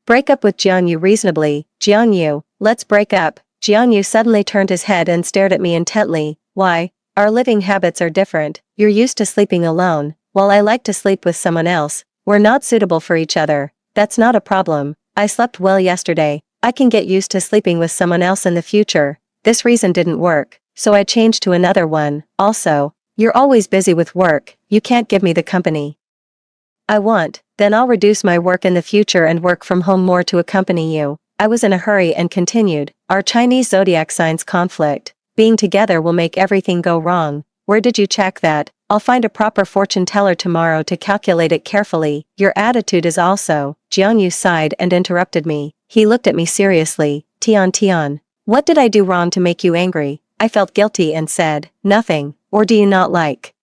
break up with Jiangyu reasonably. Jiangyu, let's break up. Jiangyu suddenly turned his head and stared at me intently. Why? Our living habits are different. You're used to sleeping alone, while I like to sleep with someone else. We're not suitable for each other. That's not a problem. I slept well yesterday. I can get used to sleeping with someone else in the future. This reason didn't work, so I changed to another one. Also, you're always busy with work. You can't give me the company I want. Then I'll reduce my work in the future and work from home more to accompany you. I was in a hurry and continued, our Chinese zodiac signs conflict. Being together will make everything go wrong. Where did you check that? I'll find a proper fortune teller tomorrow to calculate it carefully. Your attitude is also. Jiangyu sighed and interrupted me. He looked at me seriously. Tian, what did I do wrong to make you angry? I felt guilty and said, nothing. Or do you not like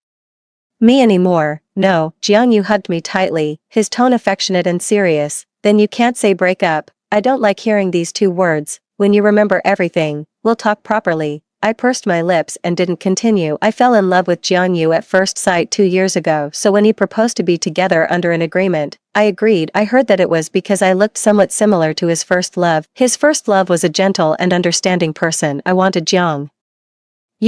me anymore? No. Jiangyu hugged me tightly, his tone affectionate and serious. Then you can't say break up. I don't like hearing these two words. When you remember everything, we'll talk properly. I pursed my lips and didn't continue. I fell in love with Jiangyu at first sight 2 years ago, so when he proposed to be together under an agreement, I agreed. I heard that it was because I looked somewhat similar to his first love. His first love was a gentle and understanding person. I wanted Jiangyu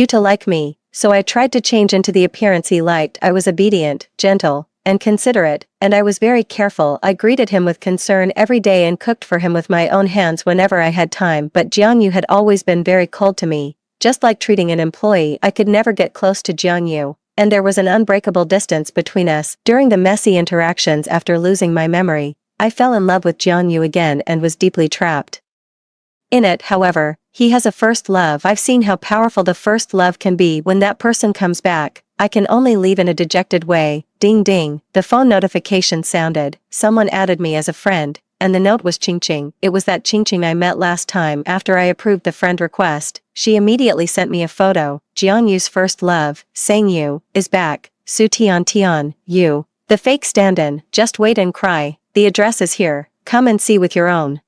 to like me, so I tried to change into the appearance he liked. I was obedient, gentle, and considerate, and I was very careful. I greeted him with concern every day and cooked for him with my own hands whenever I had time, but Jiangyu had always been very cold to me. Just like treating an employee, I could never get close to Jiangyu, and there was an unbreakable distance between us. During the messy interactions after losing my memory, I fell in love with Jiangyu again and was deeply trapped in it. However, he has a first love. I've seen how powerful the first love can be. When that person comes back, I can only leave in a dejected way. Ding ding, the phone notification sounded. Someone added me as a friend, and the note was Ching Ching. It was that Ching Ching I met last time. After I approved the friend request, she immediately sent me a photo. Jianyu's first love, Sangyu, is back. Su Tian, you. The fake stand-in, just wait and cry. The address is here. Come and see with your own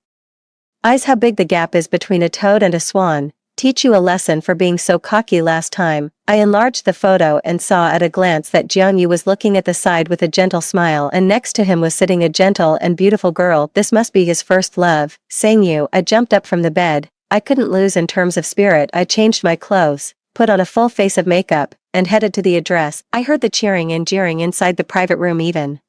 eyes how big the gap is between a toad and a swan. Teach you a lesson for being so cocky last time. I enlarged the photo and saw at a glance that Jiangyu was looking at the side with a gentle smile, and next to him was sitting a gentle and beautiful girl. This must be his first love. Sangyu. I jumped up from the bed. I couldn't lose in terms of spirit. I changed my clothes, put on a full face of makeup, and headed to the address. I heard the cheering and jeering inside the private room even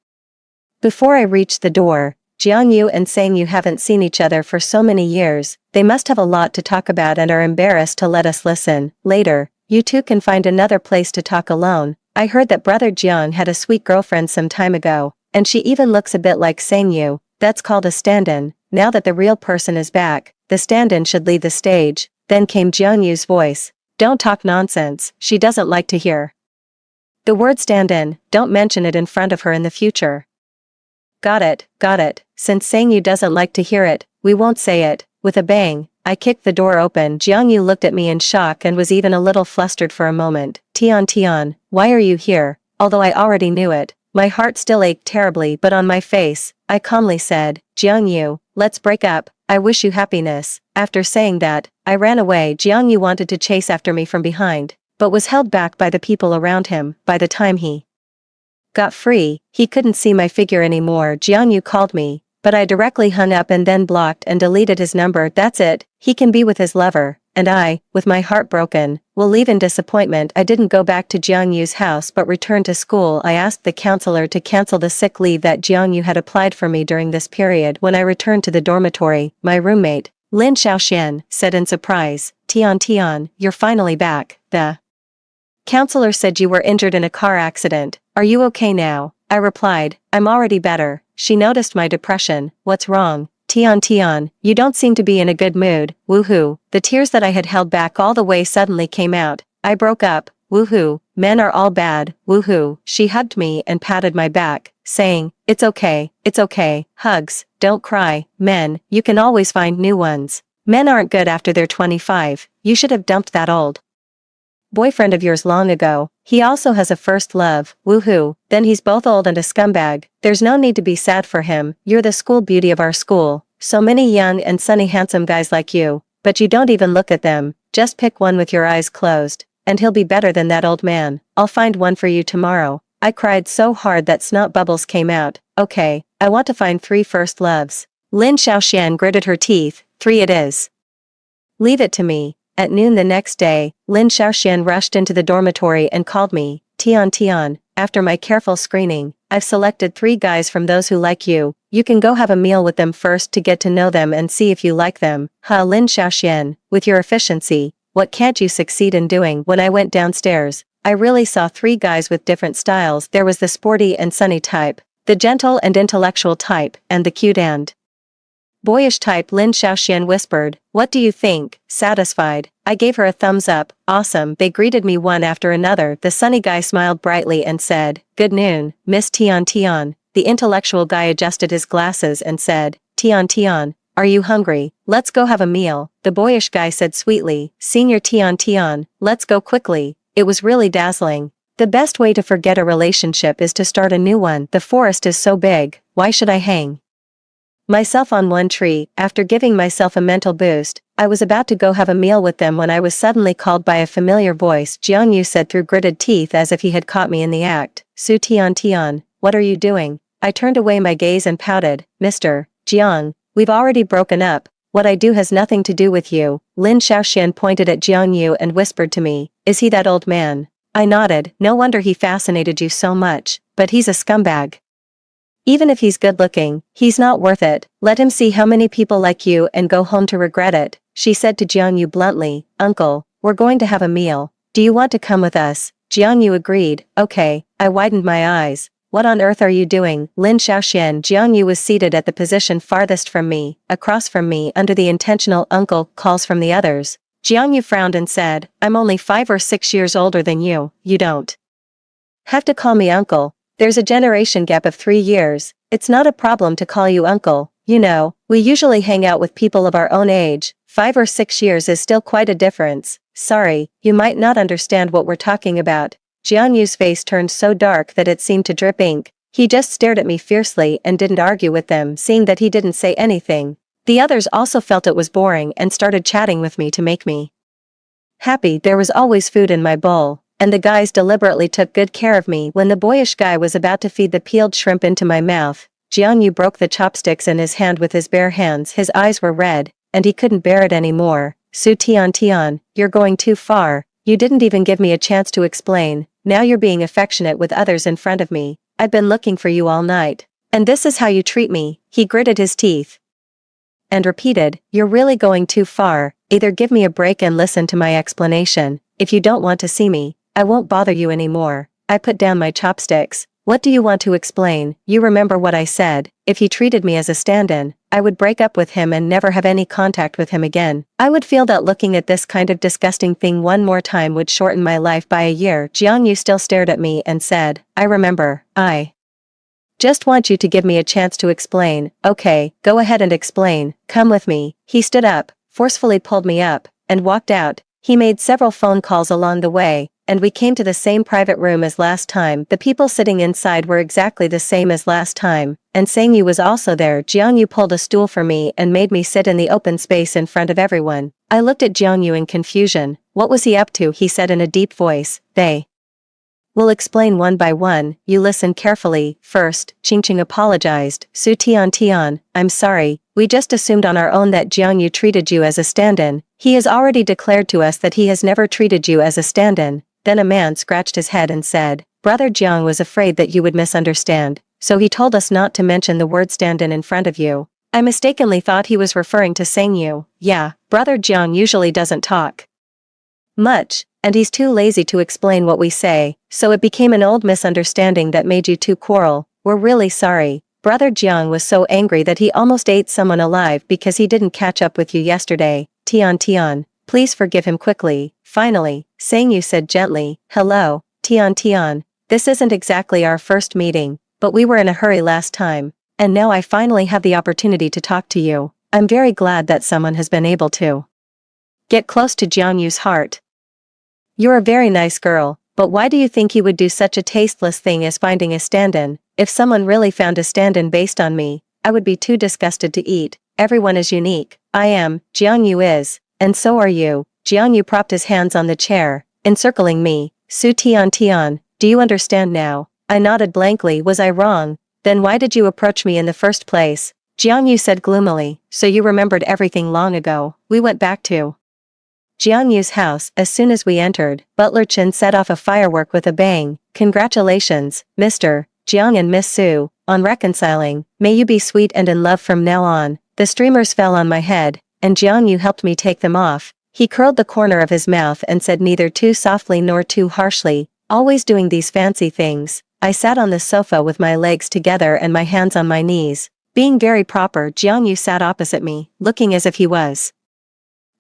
before I reached the door. Jiangyu and Sangyu haven't seen each other for so many years. They must have a lot to talk about and are embarrassed to let us listen. Later, you two can find another place to talk alone. I heard that brother Jiang had a sweet girlfriend some time ago, and she even looks a bit like Sangyu. That's called a stand-in. Now that the real person is back, the stand-in should leave the stage. Then came Jianyu's voice. Don't talk nonsense. She doesn't like to hear the word stand-in. Don't mention it in front of her in the future. Got it. Since Sangyu doesn't like to hear it, we won't say it. With a bang, I kicked the door open. Jiangyu looked at me in shock and was even a little flustered for a moment. Tian, why are you here? Although I already knew it, my heart still ached terribly, but on my face, I calmly said, Jiangyu, let's break up. I wish you happiness. After saying that, I ran away. Jiangyu wanted to chase after me from behind, but was held back by the people around him. By the time he got free, he couldn't see my figure anymore. Jiangyu called me, But I directly hung up and then blocked and deleted his number. That's it, he can be with his lover, and I, with my heart broken, will leave in disappointment. I didn't go back to Jiangyu's house but returned to school. I asked the counselor to cancel the sick leave that Jiangyu had applied for me during this period. When I returned to the dormitory, my roommate, Lin Xiaoxian, said in surprise, Tian, you're finally back. The counselor said you were injured in a car accident. Are you okay now? I replied, I'm already better. She noticed my depression. What's wrong? Tian, you don't seem to be in a good mood. Woohoo. The tears that I had held back all the way suddenly came out. I broke up. Woohoo. Men are all bad. Woohoo. She hugged me and patted my back, saying, it's okay. Hugs. Don't cry. Men, you can always find new ones. Men aren't good after they're 25. You should have dumped that old boyfriend of yours long ago. He also has a first love. Woohoo. Then he's both old and a scumbag. There's no need to be sad for him. You're the school beauty of our school. So many young and sunny handsome guys like you. But you don't even look at them. Just pick one with your eyes closed. And he'll be better than that old man. I'll find one for you tomorrow. I cried so hard that snot bubbles came out. Okay, I want to find 3 first loves. Lin Xiaoxian gritted her teeth. 3 it is. Leave it to me. At noon the next day, Lin Xiaoxian rushed into the dormitory and called me. Tian, after my careful screening, I've selected 3 guys from those who like you. You can go have a meal with them first to get to know them and see if you like them. Lin Xiaoxian, with your efficiency, what can't you succeed in doing? When I went downstairs, I really saw 3 guys with different styles. There was the sporty and sunny type, the gentle and intellectual type, and the cute and boyish type. Lin Xiaoxian whispered, what do you think? Satisfied, I gave her a thumbs up. Awesome. They greeted me one after another. The sunny guy smiled brightly and said, good noon, Miss Tian. The intellectual guy adjusted his glasses and said, Tian, are you hungry? Let's go have a meal. The boyish guy said sweetly, Senior Tian, let's go quickly. It was really dazzling. The best way to forget a relationship is to start a new one. The forest is so big, why should I hang myself on one tree? After giving myself a mental boost, I was about to go have a meal with them when I was suddenly called by a familiar voice. Jiangyu said through gritted teeth as if he had caught me in the act. Su Tian, what are you doing? I turned away my gaze and pouted. Mr. Jiang, we've already broken up. What I do has nothing to do with you. Lin Xiaoxian pointed at Jiangyu and whispered to me, is he that old man? I nodded. No wonder he fascinated you so much, but he's a scumbag. Even if he's good-looking, he's not worth it. Let him see how many people like you and go home to regret it. She said to Jiangyu bluntly, Uncle, we're going to have a meal. Do you want to come with us? Jiangyu agreed. Okay. I widened my eyes. What on earth are you doing? Lin Xiaoxian. Jiangyu was seated at the position farthest from me, across from me under the intentional uncle calls from the others. Jiangyu frowned and said, I'm only 5 or 6 years older than you. You don't have to call me uncle. There's a generation gap of 3 years. It's not a problem to call you uncle. You know, we usually hang out with people of our own age. 5 or 6 years is still quite a difference. Sorry, you might not understand what we're talking about. Jiangyu's face turned so dark that it seemed to drip ink. He just stared at me fiercely and didn't argue with them. Seeing that he didn't say anything, the others also felt it was boring and started chatting with me to make me happy. There was always food in my bowl, and the guys deliberately took good care of me. When the boyish guy was about to feed the peeled shrimp into my mouth, Jiangyu broke the chopsticks in his hand with his bare hands. His eyes were red, and he couldn't bear it anymore. Su Tian, you're going too far. You didn't even give me a chance to explain. Now you're being affectionate with others in front of me. I've been looking for you all night. And this is how you treat me. He gritted his teeth and repeated, you're really going too far. Either give me a break and listen to my explanation. If you don't want to see me, I won't bother you anymore. I put down my chopsticks. What do you want to explain? You remember what I said. If he treated me as a stand-in, I would break up with him and never have any contact with him again. I would feel that looking at this kind of disgusting thing one more time would shorten my life by a year. Jiangyu still stared at me and said, I remember. I just want you to give me a chance to explain. Okay, go ahead and explain. Come with me. He stood up, forcefully pulled me up, and walked out. He made several phone calls along the way, and we came to the same private room as last time. The people sitting inside were exactly the same as last time, and Sangyu was also there. Jiangyu pulled a stool for me and made me sit in the open space in front of everyone. I looked at Jiangyu in confusion. What was he up to? He said in a deep voice. They We'll explain one by one, you listen carefully. First, Chingching apologized. Su Tian, I'm sorry, we just assumed on our own that Jiang Yu treated you as a stand-in. He has already declared to us that he has never treated you as a stand-in. Then a man scratched his head and said, Brother Jiang was afraid that you would misunderstand, so he told us not to mention the word stand-in in front of you. I mistakenly thought he was referring to Sang Yu. Yeah, Brother Jiang usually doesn't talk much, and he's too lazy to explain what we say, so it became an old misunderstanding that made you two quarrel. We're really sorry. Brother Jiang was so angry that he almost ate someone alive because he didn't catch up with you yesterday. Tian, please forgive him quickly. Finally, Sang Yu said gently, hello, Tian, this isn't exactly our first meeting, but we were in a hurry last time, and now I finally have the opportunity to talk to you. I'm very glad that someone has been able to get close to Jiang Yu's heart. You're a very nice girl, but why do you think he would do such a tasteless thing as finding a stand-in? If someone really found a stand-in based on me, I would be too disgusted to eat. Everyone is unique. I am, Jiang Yu is, and so are you. Jiang Yu propped his hands on the chair, encircling me. Su Tian, do you understand now? I nodded blankly. Was I wrong? Then why did you approach me in the first place? Jiang Yu said gloomily, so you remembered everything long ago. We went back to Jiang Yu's house. As soon as we entered, Butler Chen set off a firework with a bang. Congratulations, Mr. Jiang and Miss Su, on reconciling. May you be sweet and in love from now on. The streamers fell on my head, and Jiang Yu helped me take them off. He curled the corner of his mouth and said neither too softly nor too harshly, always doing these fancy things. I sat on the sofa with my legs together and my hands on my knees. Being very proper, Jiang Yu sat opposite me, looking as if he was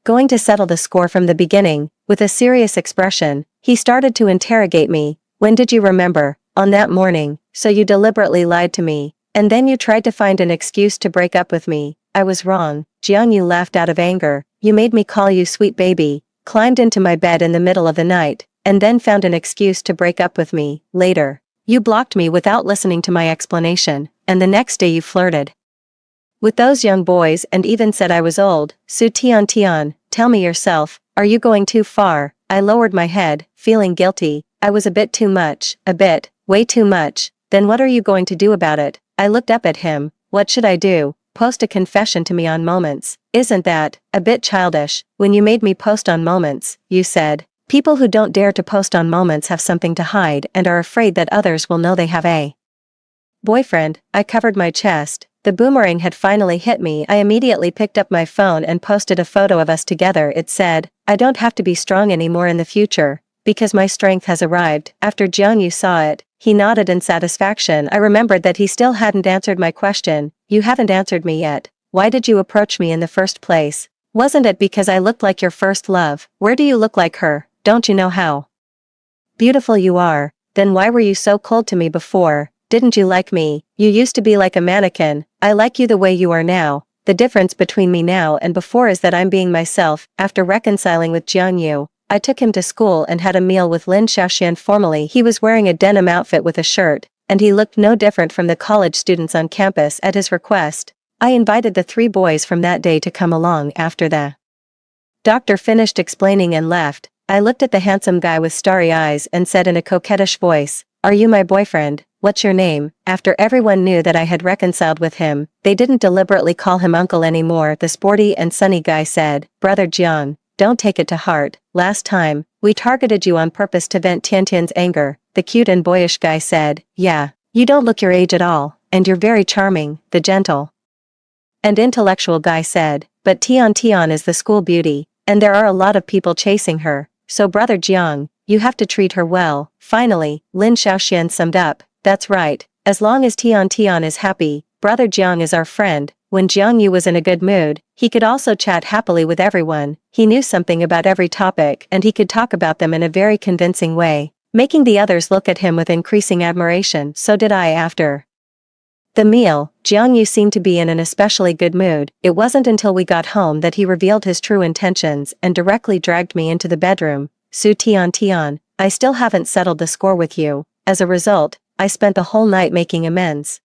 going to settle the score from the beginning. With a serious expression, he started to interrogate me. When did you remember? On that morning, so you deliberately lied to me, and then you tried to find an excuse to break up with me. I was wrong. Jiang Yu laughed out of anger. You made me call you sweet baby, climbed into my bed in the middle of the night, and then found an excuse to break up with me. Later, you blocked me without listening to my explanation, and the next day you flirted with those young boys and even said I was old. Su Tian, tell me yourself, are you going too far? I lowered my head, feeling guilty. I was a bit too much, way too much. Then what are you going to do about it? I looked up at him. What should I do? Post a confession to me on Moments. Isn't that a bit childish? When you made me post on Moments, you said, people who don't dare to post on Moments have something to hide and are afraid that others will know they have a boyfriend. I covered my chest. The boomerang had finally hit me. I immediately picked up my phone and posted a photo of us together. It said, I don't have to be strong anymore in the future, because my strength has arrived. After Jiang Yu saw it, he nodded in satisfaction. I remembered that he still hadn't answered my question. You haven't answered me yet. Why did you approach me in the first place? Wasn't it because I looked like your first love? Where do you look like her? Don't you know how beautiful you are? Then why were you so cold to me before? Didn't you like me? You used to be like a mannequin. I like you the way you are now. The difference between me now and before is that I'm being myself. After reconciling with Jiang Yu, I took him to school and had a meal with Lin Xiaoxian. Formally, he was wearing a denim outfit with a shirt, and he looked no different from the college students on campus. At his request, I invited the 3 boys from that day to come along. After the doctor finished explaining and left, I looked at the handsome guy with starry eyes and said in a coquettish voice, are you my boyfriend? What's your name? After everyone knew that I had reconciled with him, they didn't deliberately call him uncle anymore. The sporty and sunny guy said, Brother Jiang, don't take it to heart. Last time, we targeted you on purpose to vent Tiantian's anger. The cute and boyish guy said, yeah, you don't look your age at all, and you're very charming. The gentle and intellectual guy said, but Tian is the school beauty, and there are a lot of people chasing her, so Brother Jiang, you have to treat her well. Finally, Lin Xiaoxian summed up, that's right, as long as Tian is happy, Brother Jiang is our friend. When Jiang Yu was in a good mood, he could also chat happily with everyone. He knew something about every topic and he could talk about them in a very convincing way, making the others look at him with increasing admiration. So did I. After the meal, Jiang Yu seemed to be in an especially good mood. It wasn't until we got home that he revealed his true intentions and directly dragged me into the bedroom. Su Tian, I still haven't settled the score with you. As a result, I spent the whole night making amends.